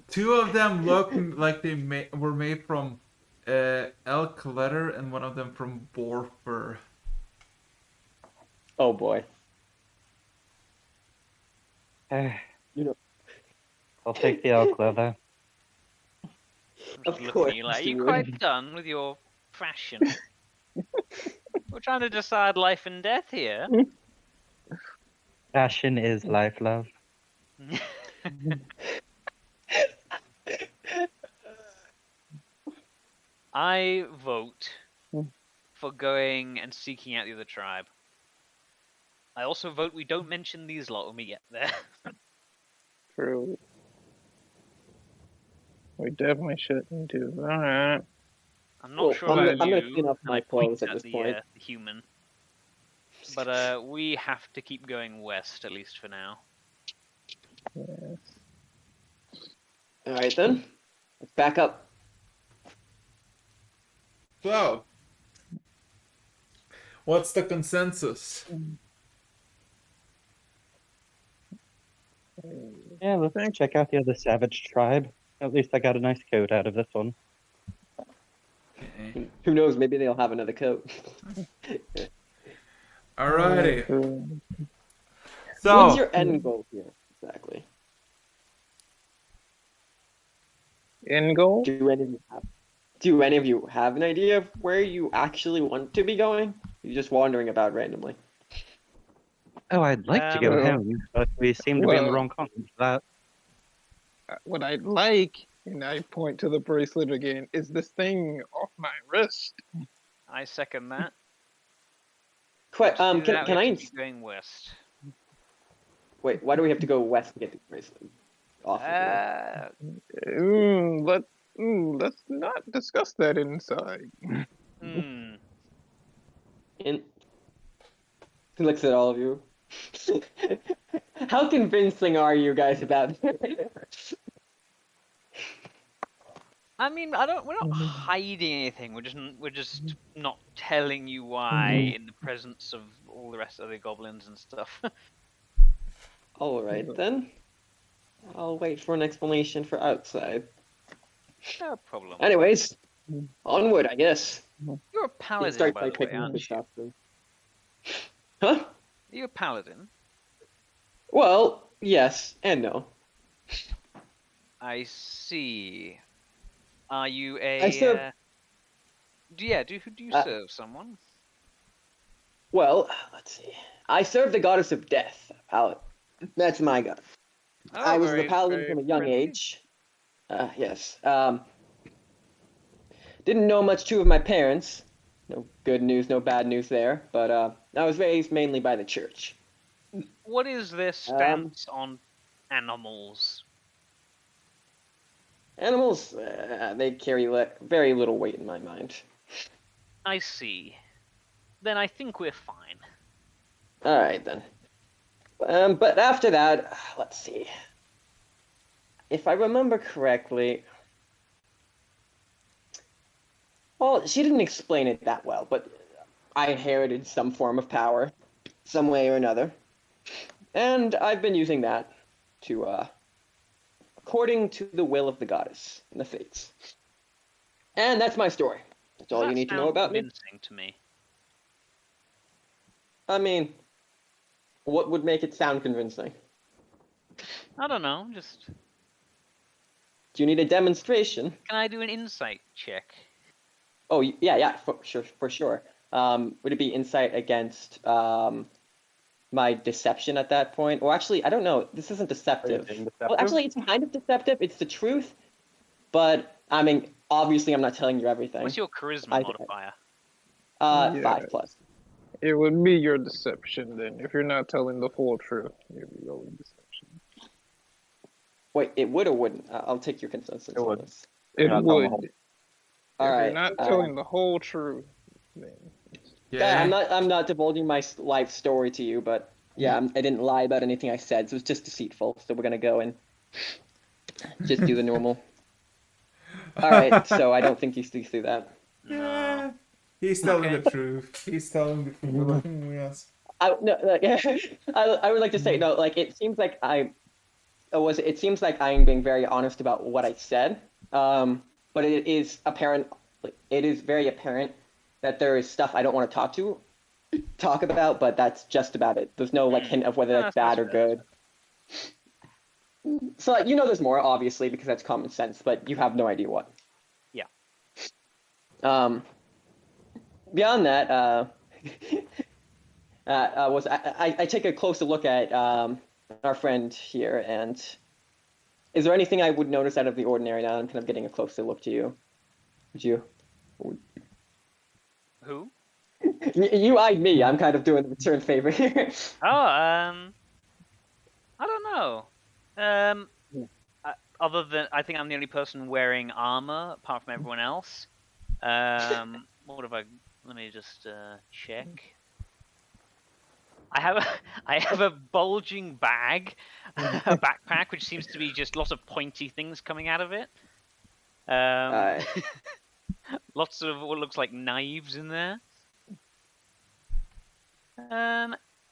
two of them look like they were made from elk leather, and one of them from boar fur. Oh boy. You know. I'll take the elk leather. Of Look course at you like, you you're would. quite done with your fashion. We're trying to decide life and death here. Fashion is life, love. I vote for going and seeking out the other tribe. I also vote we don't mention these lot when we get there. True. We definitely shouldn't do that. I'm not sure I'm about gonna you. clean up and my I point clothes at this the, point. the human. But we have to keep going west, at least for now. Yes. Alright then. Let's back up. So, what's the consensus? Yeah, let's check out the other savage tribe. At least I got a nice coat out of this one. Okay. Who knows, maybe they'll have another coat. Alrighty. What's So, your end goal here, exactly? End goal? Do any of you have an idea of where you actually want to be going? You're just wandering about randomly. Oh, I'd like to go home, but we seem to be in the wrong continent for that. what I'd like, and I point to the bracelet again, is this thing off my wrist. I second that. Quite, To do that, can we I have to be going west? wait? Why do we have to go west to get the bracelet off of here? Let's not discuss that inside. Hmm. He looks at all of you. How convincing are you guys about this? I mean, we're not hiding anything. We're just not telling you why in the presence of all the rest of the goblins and stuff. All right then. I'll wait for an explanation for outside. No problem. Anyways, onward, I guess. You're a He paladin, starts by by the way, picking up aren't his you? costume. Huh? Are you a paladin? Well, yes and no. I see. Are you a? I serve. Do you serve someone? Well, let's see. I serve the goddess of death, Paladin. That's my god. Oh, I was the very, paladin very from a young friendly. age. Yes. Didn't know much too of my parents. No good news, no bad news there. But I was raised mainly by the church. What is their stance on animals? Animals, they carry very little weight in my mind. I see. Then I think we're fine. All right then. But after that, let's see. If I remember correctly, well, she didn't explain it that well, but I inherited some form of power, some way or another, and I've been using that to, according to the will of the goddess and the fates. And that's my story. That's all you need to know about me. Convincing to me. I mean, what would make it sound convincing? I don't know. Just Do you need a demonstration? can I do an insight check? Oh, yeah, for sure. Would it be insight against my deception at that point? Or actually, I don't know. This isn't deceptive. Well, actually, it's kind of deceptive. It's the truth. But, I mean, obviously, I'm not telling you everything. What's your charisma modifier? 5+. It would be your deception then. If you're not telling the full truth, you'd be rolling deception. Wait, it would or wouldn't? I'll take your consensus It on would. this. It not telling would. the whole- All If right. you're not telling the whole truth, then Yeah, I'm not divulging my life story to you, but yeah, I didn't lie about anything I said, so it's just deceitful. So we're gonna go and just do the normal. All right, so I don't think you see through that. Yeah. He's telling Okay. the truth. He's telling the truth. Yes. I no, like, I would like to say no. Like it seems like it seems like I'm being very honest about what I said. But it is apparent. It is very apparent that there is stuff I don't want to talk about, but that's just about it. There's no like hint of whether No, that's that's bad or fair. good. So you know there's more, obviously, because that's common sense, but you have no idea what. Yeah. Beyond that, I take a closer look at our friend here, and is there anything I would notice out of the ordinary now? I'm kind of getting a closer look to you. Would you? Who? You eyed me. I'm kind of doing the return favor here. Oh, I don't know. Other than I think I'm the only person wearing armor apart from everyone else. What have I? Let me just check. I have a bulging bag, a backpack, which seems to be just lots of pointy things coming out of it. Lots of what looks like knives in there.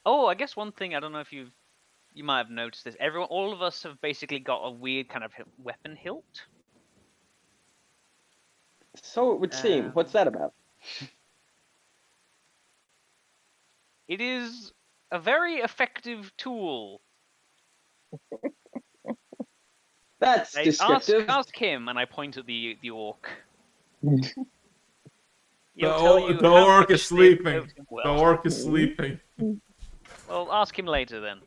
Oh, I guess one thing I don't know if you might have noticed this. All of us have basically got a weird kind of weapon hilt. So it would seem. What's that about? It is a very effective tool. That's descriptive. Ask him, and I point at the orc. The orc is sleeping. The orc is sleeping. Well, ask him later then.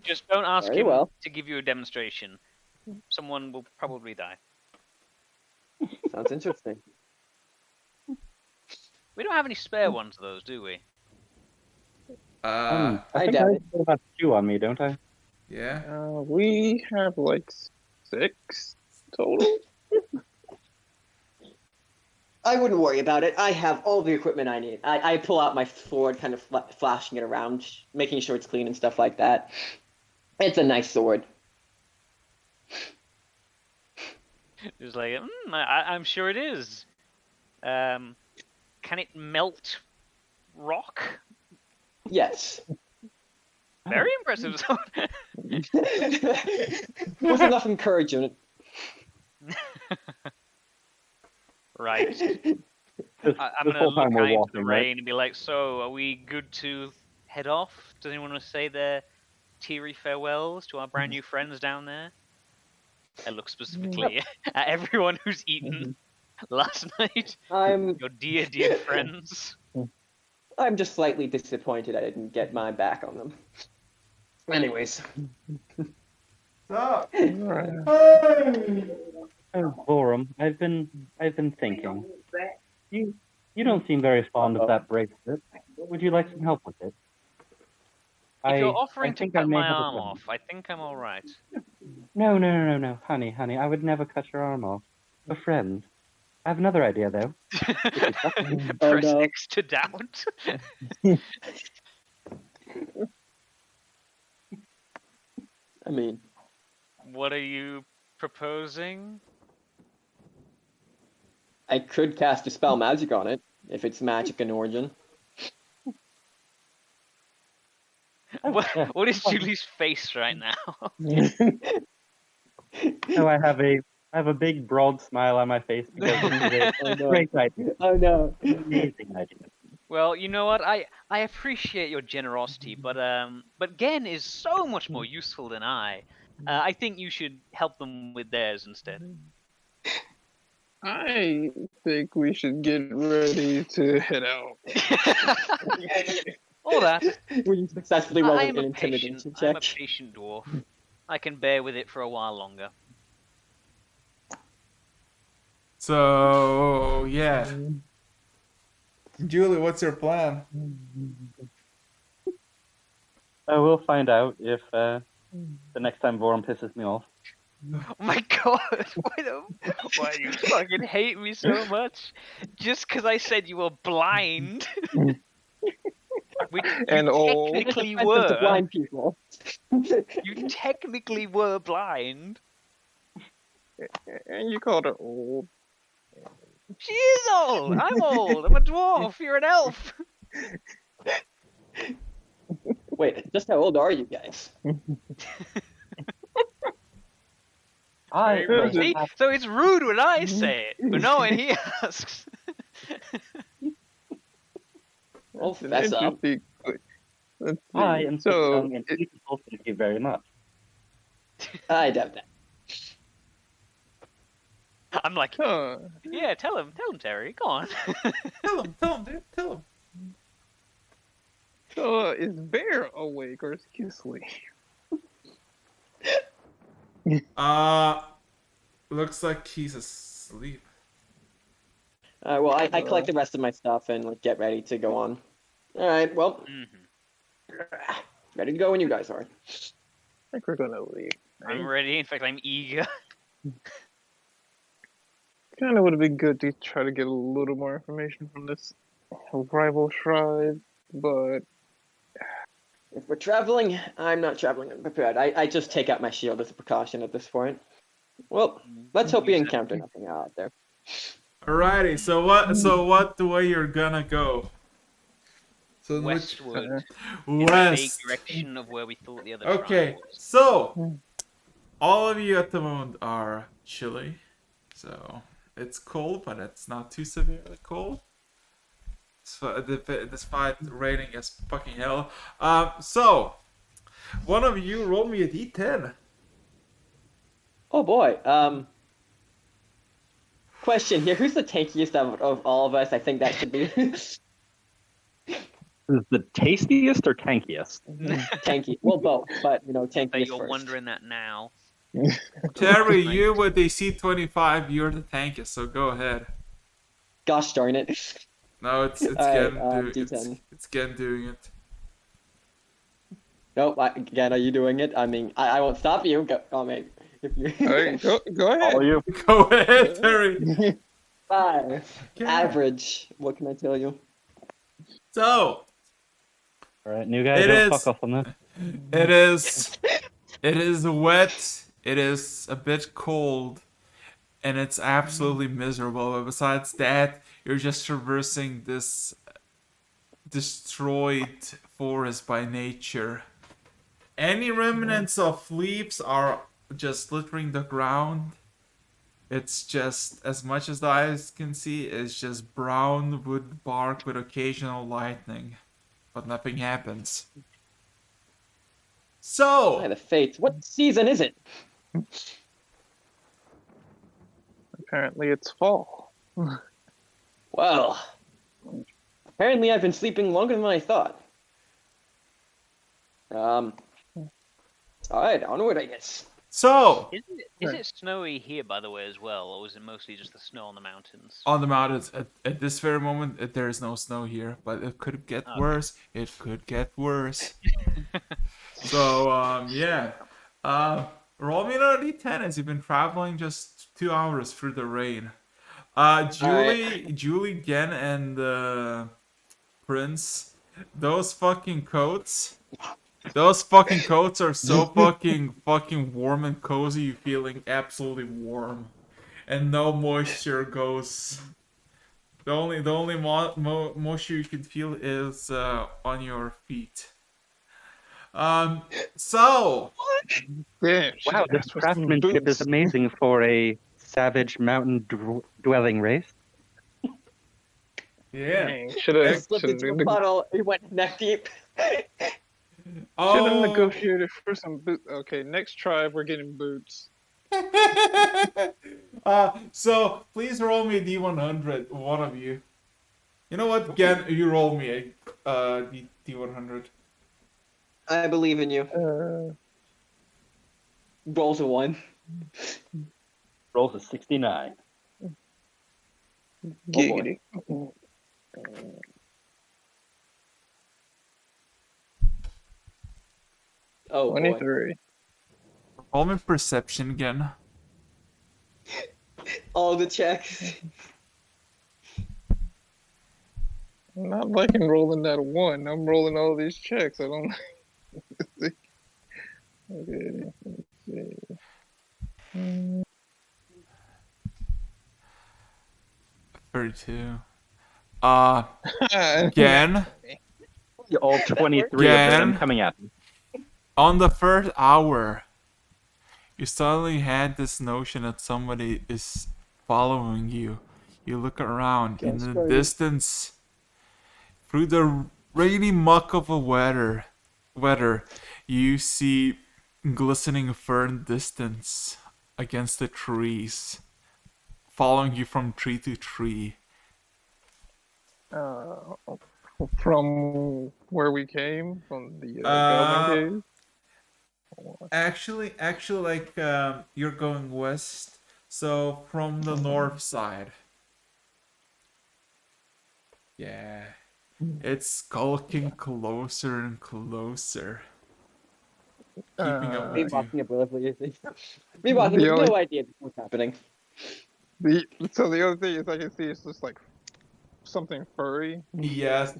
Just don't ask Very him well. to give you a demonstration. someone will probably die. Sounds interesting. We don't have any spare ones of those, do we? I I think doubt I it. still have 2 on me, don't I? yeah. We have like 6 total. I wouldn't worry about it. I have all the equipment I need. I pull out my sword, kind of flashing it around, making sure it's clean and stuff like that. It's a nice sword. It's like, I'm sure it is. Can it melt rock? Yes. Very impressive sword. With enough encouragement. Right. This I'm this gonna whole time look we're out into the walking, right? rain and be like, so are we good to head off? Does anyone want to say their teary farewells to our brand new friends down there? I look specifically at everyone who's eaten last night. I'm Your dear, dear friends. I'm just slightly disappointed I didn't get my back on them. Anyways. So, Oh, Vorum, I've been thinking. You don't seem very fond of that bracelet. Would you like some help with it? If you're I offering to think I cut may my have a arm plan. off, I think I'm alright. No, honey, I would never cut your arm off. We're friends. I have another idea though. Oh, Press no. X to doubt. I mean, What are you proposing? I could cast a spell magic on it, if it's magic in origin. What is Julie's face right now? No, I have a big broad smile on my face because this is Oh, a no. great idea. Oh, no. Amazing idea. Well, you know what? I appreciate your generosity, but Gen is so much more useful than I. I think you should help them with theirs instead. I think we should get ready to head out. All that. Will you successfully roll I an am a intimidation patient. check? I'm a patient dwarf. I can bear with it for a while longer. so yeah. Julie, what's your plan? We'll find out if the next time Vorum pisses me off. Oh my god! Why do you fucking hate me so much? Just because I said you were blind. Which And you old. technically It's offensive to were. blind people. You technically were blind. And you called her old. She is old. I'm old. I'm a dwarf. You're an elf. Wait, just how old are you guys? Very See? So it's rude when I say it, but no one he asks. Well, That's an fess up. interesting- Let's see. I am so So, young and beautiful. Thank you very much. I doubt that. I'm like, huh. yeah, tell him, Terry. Go on. Tell him, dude. Tell him. So, is Bear awake or is he asleep? Looks like he's asleep. Well, I collect the rest of my stuff and like get ready to go on. All right, well, ready to go when you guys are. I think we're gonna leave. I'm ready. In fact, I'm eager. Kind of would have been good to try to get a little more information from this rival tribe, but If we're traveling, I'm not traveling unprepared. I just take out my shield as a precaution at this point. Well, let's hope we encounter nothing out there. Alrighty. So what the way you're gonna go? So Westward. In the west. vague direction of where we thought the other Okay. tribe was. So all of you at the moment are chilly. So it's cold, but it's not too severely cold. So despite raining as fucking hell. So one of you roll me a d10. Oh boy. Question here: who's the tankiest of all of us? I think that should be Is the tastiest or tankiest? tanky. Well, both, but you know, That tankiest you're first. wondering that now. Terry, you with the C25, you're the tankiest, so go ahead. Gosh darn it. No, it's Alright, it's D10. Gen doing it. Nope, again, are you doing it? I mean, I won't stop you. Go, oh, mate. If you... Alright, go ahead. All you. Go ahead, Terry. 5. Okay. Average. What can I tell you? So, All right, new guy, It don't is- fuck off on this. it is wet, it is a bit cold, and it's absolutely miserable. But besides that, you're just traversing this destroyed forest by nature. Any remnants of leaves are just littering the ground. It's just, as much as the eyes can see, it's just brown wood bark with occasional lightning. But nothing happens. By So, the fates. What season is it? Apparently it's fall. Well, apparently I've been sleeping longer than I thought. Alright, onward, I guess. so Is it snowy here, by the way, as well, or is it mostly just the snow on the mountains? on the mountains, at this very moment, there is no snow here, but it could get Okay. worse. It could get worse. So, yeah. Roll me another d10 as you've been traveling just 2 hours through the rain. Julie, Gen, and Prince, those fucking coats. Those fucking coats are so fucking warm and cozy. You're feeling absolutely warm, and no moisture goes. The only moisture you can feel is on your feet. So Yeah. Wow, this craftsmanship is amazing for a savage mountain dwelling race. yeah. Should have Slipped into a puddle, he went neck deep. Oh. negotiated for some boots. Okay, next try we're getting boots. So please roll me a D100, one of you. You know what? Gen, you roll me a D100. I believe in you. Rolls a 1. Rolls a 69. Giggity. Oh, boy. 23. Roll me perception again. All the checks. I'm not liking rolling that 1. I'm rolling all these checks. I don't. Okay, let's see. 32. Again. Gen, All 23 of Again. them coming at me. on the first hour, you suddenly had this notion that somebody is following you. You look around in the distance, through the rainy muck of the weather, you see glistening fern distance against the trees, following you from tree to tree. From where we came, from the Goblin Cave. Actually, like you're going west, so from the north side. Yeah, it's skulking closer and closer, keeping up Me with you. walking up willfully. Me walking with no idea what's happening. So the other thing is I can see it's just like something furry. Yes.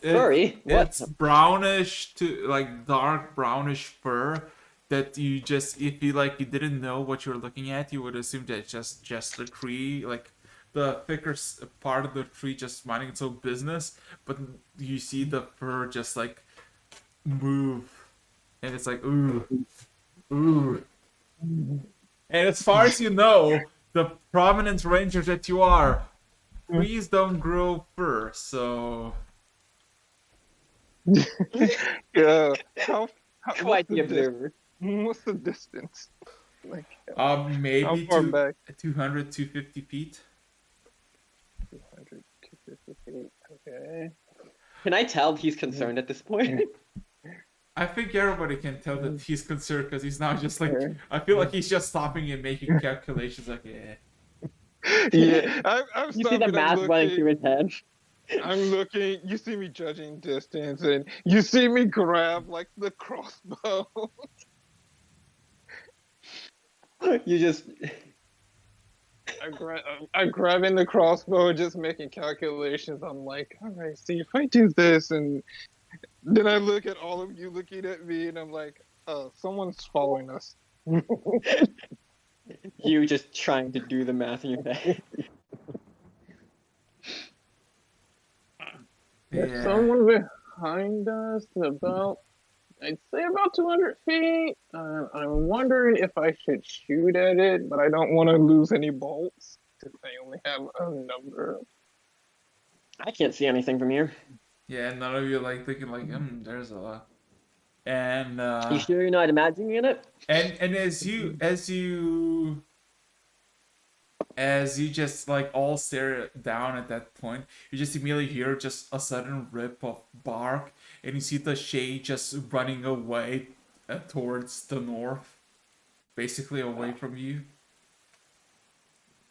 Furry? What? It's brownish to like dark brownish fur that you just, if you didn't know what you're looking at, you would assume that it's just the tree, like the thicker part of the tree just minding its own business, but you see the fur just like move, and it's like ooh. And as far as you know, the prominent ranger that you are, trees don't grow fur, so Yeah. How Quite the observer. What's the distance? Like, maybe how far back? 200, 250 feet. 200, 250 feet. Okay. Can I tell he's concerned at this point? I think everybody can tell that he's concerned because he's now just like, I feel like he's just stopping and making calculations like, yeah. Yeah, I'm You see the stopping. I'm math running through looking. his head. I'm looking. You see me judging distance, and you see me grab like the crossbow. You just I'm grabbing the crossbow, just making calculations. I'm like, all right, see if I do this, and then I look at all of you looking at me, and I'm like, someone's following us. you just trying to do the math in your head. There's Yeah. someone behind us, I'd say about 200 feet. I'm wondering if I should shoot at it, but I don't want to lose any bolts since I only have a number. I can't see anything from here. Yeah, none of you like thinking like, there's a lot. And You sure you're not imagining it? and as you just like all stare down at that point, you just immediately hear just a sudden rip of bark, and you see the shade just running away towards the north, basically away from you.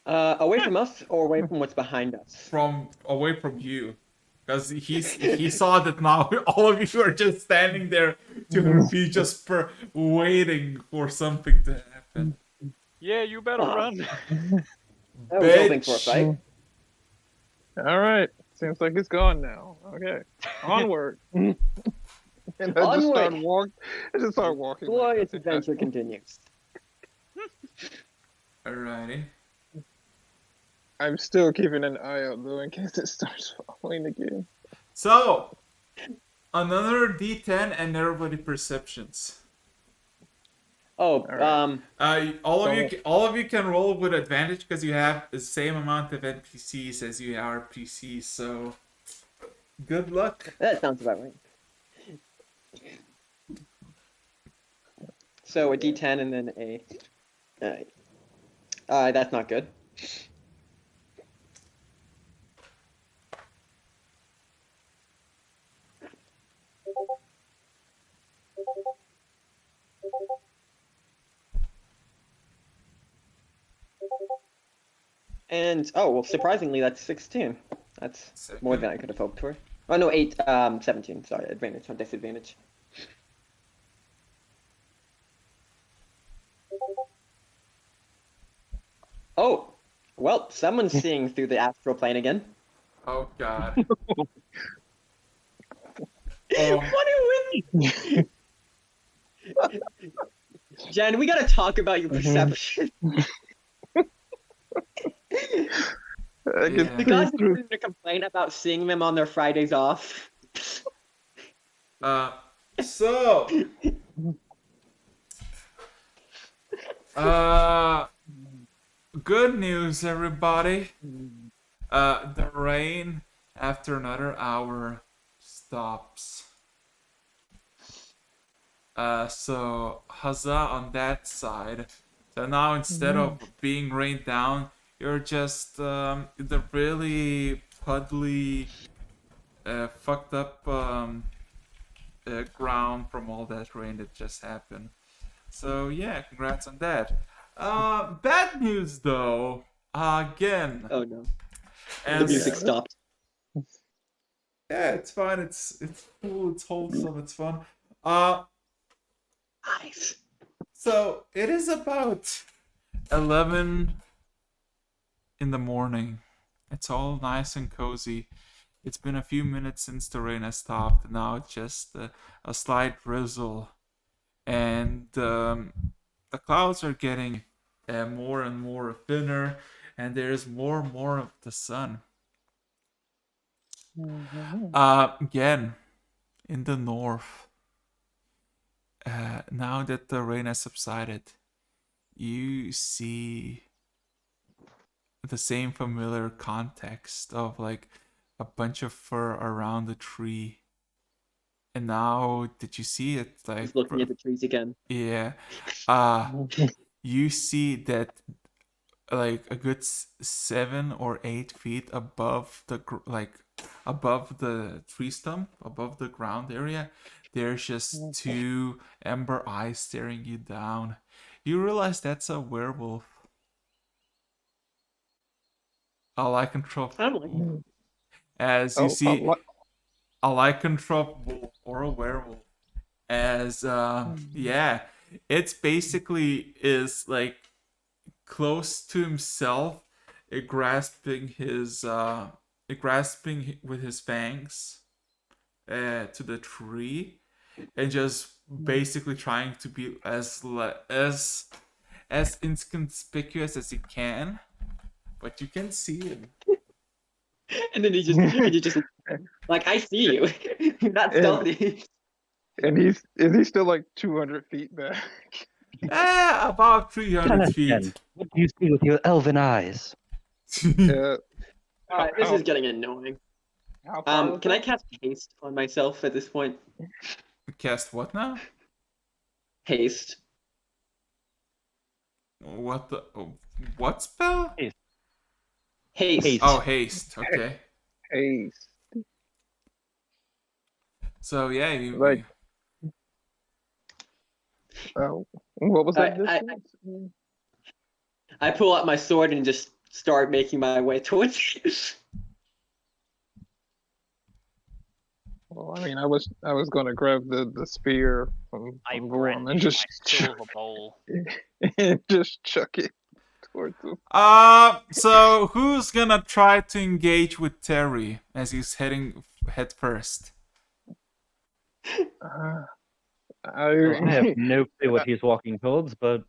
Away from us or away from what's behind us? Away from you, because he saw that now all of you are just standing there, 200 feet, just waiting for something to happen. Yeah, you better run. I was hoping for a Bitch. fight. All right, seems like it's gone now. Okay, onward. And I just start walking. Glorious adventure continues. Alrighty. I'm still keeping an eye out though in case it starts following again. So, another D10 and everybody perceptions. Oh, right. All of you can roll with advantage because you have the same amount of NPCs as you are PCs. So, good luck. that sounds about right. So a D10 and then a. That's not good. And oh well, surprisingly, that's 16. That's more than I could have hoped for. Oh no, 17. Sorry, advantage on disadvantage. Oh, well, someone's seeing through the astral plane again. Oh God. Oh. What a win! Jen, we gotta talk about your perception. The guys going to complain about seeing them on their Fridays off. So. Good news, everybody. The rain, after another hour, stops. So huzzah on that side. So now instead of being rained down, you're just the really puddly, fucked up ground from all that rain that just happened. So yeah, congrats on that. Bad news though. Again. Oh no. And the music stopped. Yeah, it's fine. It's cool. It's wholesome. It's fun. Nice. So it is about 11 in the morning. It's all nice and cozy. It's been a few minutes since the rain has stopped. Now it's just a slight drizzle, and the clouds are getting more and more thinner, and there's more and more of the sun. Again, in the north. Now that the rain has subsided, you see the same familiar context of like a bunch of fur around the tree. And now that you see it, like He's looking at the trees again. Yeah, you see that like a good 7 or 8 feet above the above the tree stump, above the ground area, there's just two ember eyes staring you down. You realize that's a werewolf. A lycanthrope. I'm like, As you Oh, see, a lycanthrope wolf or a werewolf. As yeah, it's basically is like close to himself, grasping with his fangs to the tree, and just basically trying to be as inconspicuous as he can, but you can see him. and then you just like, I see you. You're not stealthy. And is he still like 200 feet back? About 300 feet. What do you see with your elven eyes? Yeah. Alright, this is getting annoying. Can I cast haste on myself at this point? Cast what now? Haste. What the? What spell? Haste. Oh, haste. Okay. Haste. So yeah, you Like- Oh, what was that I- distance? I pull out my sword and just start making my way towards it. Well, I mean, I was gonna grab the spear from I Gorm and brandish just my silver bowl. and just chuck it towards him. So who's gonna try to engage with Terry as he's head first? I Well, I have no clue what he's walking towards, but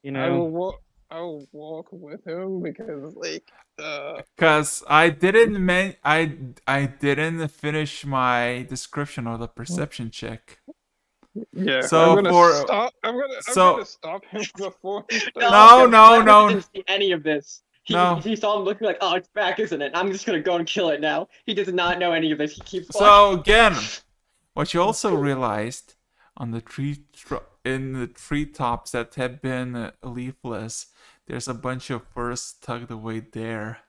you I know, will walk. I will walk with him because, like, Cause I didn't finish my description of the perception check. yeah. So I'm gonna for- stop. I'm so- gonna stop him before he starts. No, Glenn no. didn't see any of this. No. He saw him looking like, oh, it's back, isn't it? I'm just gonna go and kill it now. He does not know any of this. He keeps walking. So again, what you also realized on the in the treetops that have been leafless, there's a bunch of furs tucked away there.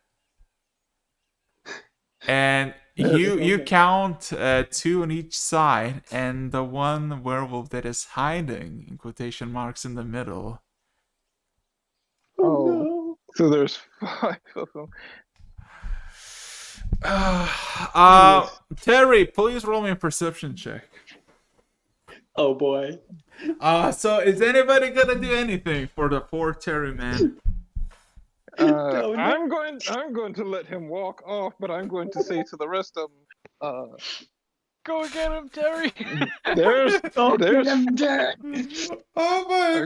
And you count 2 on each side, and the one werewolf that is hiding in quotation marks in the middle. Oh, so there's 5 of them. Terry, please roll me a perception check. Oh boy. So is anybody gonna do anything for the poor Terry man? No. I'm going to let him walk off, but I'm going to say to the rest of them, Go get him, Terry! there's Oh I'm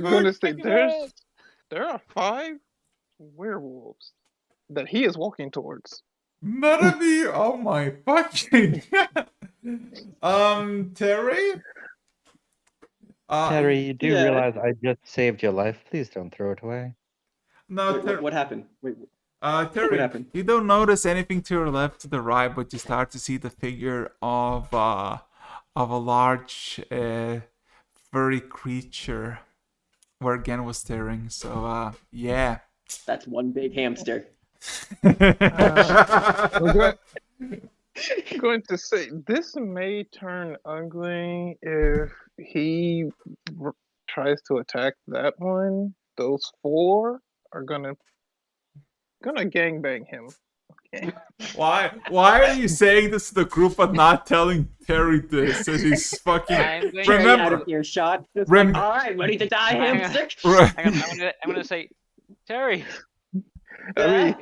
my going to say Take him there are 5 werewolves that he is walking towards. None of you. Oh my fucking. Terry. Terry, you do yeah. realize I just saved your life. Please don't throw it away. No, Wait, what happened? Wait, Terry. what happened? You don't notice anything to your left, to the right, but you start to see the figure of a large furry creature where Gen was staring. So yeah. That's one big hamster. I'm going to say this may turn ugly if he tries to attack that one. Those 4 are gonna gangbang him. Okay. Why are you saying this to the group but not telling Terry this? As he's fucking. I'm going Terry out Remember. of earshot. Just Rem- like, all right, ready to die, Hang on. hamster. Hang on, I'm gonna say, Terry, I mean,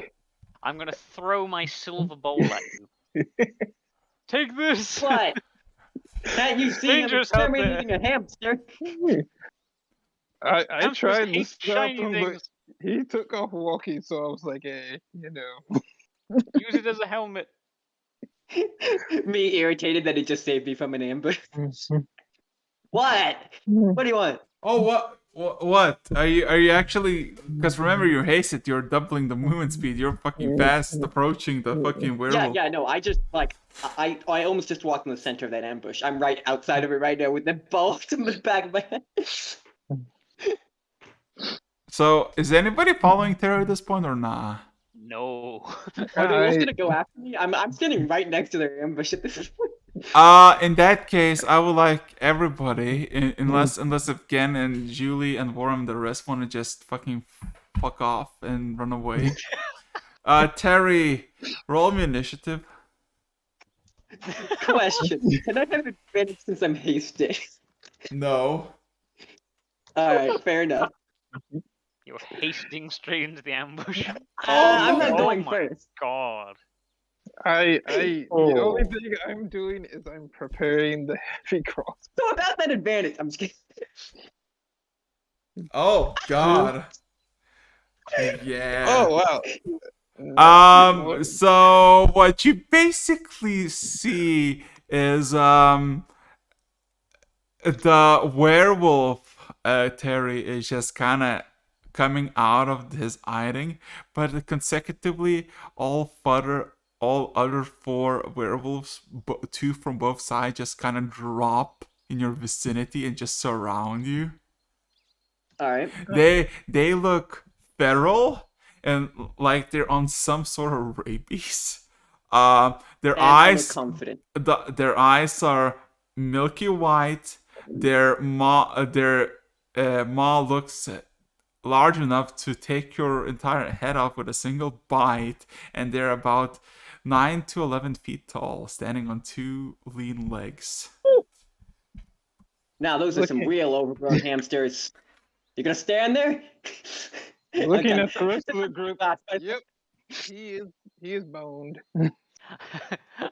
I'm gonna throw my silver bowl at you. Take this! What? Can't you see him Dangerous out there. exterminating a hamster? I Hamsters tried to hate stop shiny him, but things. he took off walking, so I was like, hey, Use it as a helmet. Me irritated that it just saved me from an ambush. What? What do you want? Oh, what? Are you actually? Because remember, you're hasted. You're doubling the movement speed. You're fucking fast approaching the fucking werewolf. Yeah, no, I just, like, I almost just walked in the center of that ambush. I'm right outside of it right now with the bolt in the back of my head. So, is anybody following Terry at this point or nah? No. Are they all gonna go after me? I'm standing right next to their ambush at this point. In that case, I would like everybody, unless if Gen and Julie and Warren and the rest want to just fucking fuck off and run away. Terry, roll me initiative. Question: can I have advantage since I'm hasted? No. All right, fair enough. You're hasting straight into the ambush. I'm not Oh going my first. God. The only thing I'm doing is I'm preparing the heavy cross. So about that advantage, I'm just kidding. Oh God. Yeah. Oh wow. So what you basically see is the werewolf Terry is just kind of coming out of his hiding, but consecutively all other 4 werewolves, 2 from both sides, just kind of drop in your vicinity and just surround you. All right. They look feral and like they're on some sort of rabies. Their And I look eyes confident. their eyes are milky white. Their maw looks large enough to take your entire head off with a single bite, and they're about 9 to 11 feet tall, standing on 2 lean legs. Now those are some real overgrown hamsters. You gonna stand there? Looking Okay. at the rest of the group, yep, he is boned.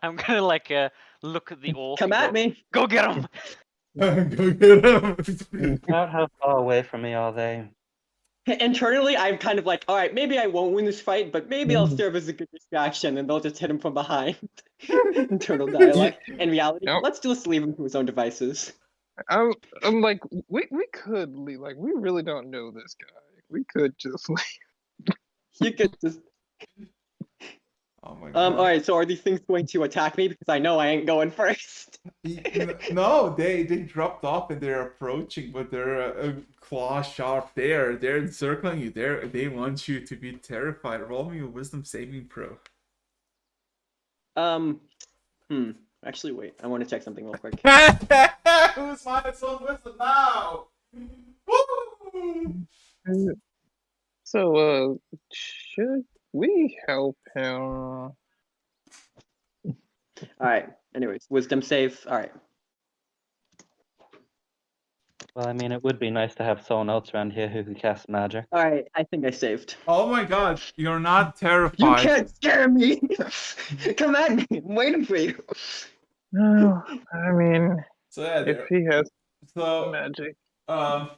I'm gonna like look at the orc. Come and at go, me. Go get him. Go get him. About how far away from me are they? Internally, I'm kind of like, all right, maybe I won't win this fight, but maybe I'll serve as a good distraction, and they'll just hit him from behind. Internal dialogue. In reality, Yep. let's just leave him to his own devices. I'm like, we could leave. Like, we really don't know this guy. We could just leave. You could just. Oh my God. All right. So are these things going to attack me? Because I know I ain't going first. No, they dropped off and they're approaching, but they're claw sharp. They're encircling you. They want you to be terrified. Roll me a wisdom saving throw. Actually, wait. I want to check something real quick. Who's minus on wisdom now? Woo! So, should we help him? All right. Anyways, wisdom save. All right. Well, I mean, it would be nice to have someone else around here who can cast magic. All right. I think I saved. Oh my God, you're not terrified. You can't scare me. Come at me. I'm waiting for you. No, I mean, So yeah, if he has so magic. I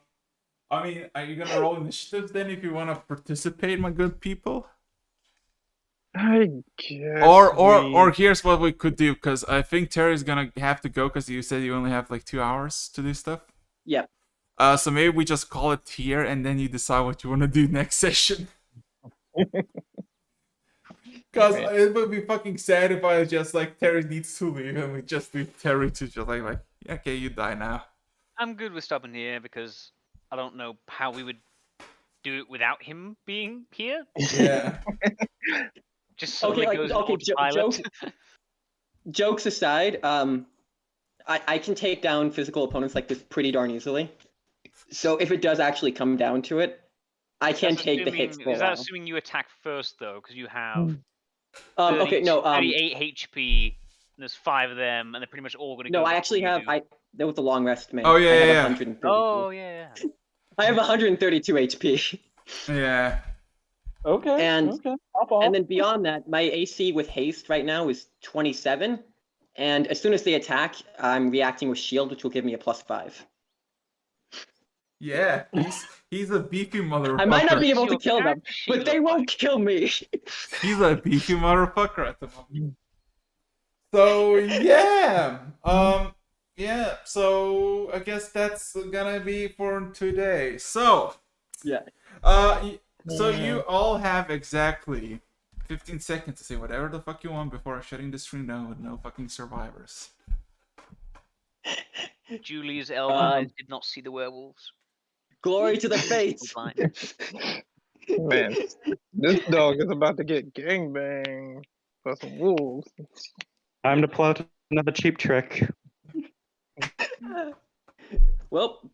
mean, are you gonna roll initiatives then if you want to participate, my good people? I guess. Or here's what we could do, because I think Terry's gonna have to go because you said you only have like 2 hours to do stuff. Yep. So maybe we just call it here and then you decide what you want to do next session. Because it would be fucking sad if I just like Terry needs to leave and we just leave Terry to just like yeah, okay, you die now. I'm good with stopping here because I don't know how we would do it without him being here. Yeah. Just suddenly Okay, goes okay, autopilot. Jokes aside, I can take down physical opponents like this pretty darn easily. So if it does actually come down to it, I can take the hits for a Is that while. assuming you attack first though? Because you have Okay, no. 38 HP. And there's 5 of them, and they're pretty much all going to go. No, I actually have. There was the long rest man. Oh, yeah, I have yeah. 132. Oh yeah. I have 132 HP. Yeah. Okay. And okay. and then beyond that, my AC with haste right now is 27. And as soon as they attack, I'm reacting with shield, which will give me a +5. Yeah, he's a beefy motherfucker. I might not be able to Your kill them, but they won't kill me. He's a beefy motherfucker at the moment. So yeah, yeah. So I guess that's gonna be for today. So Yeah. So you all have exactly 15 seconds to say whatever the fuck you want before shutting the stream down with no fucking survivors. Julie's elven eyes did not see the werewolves. Glory to the fates. Man, this dog is about to get gangbanged by some wolves. Time to plot Another cheap trick. Well,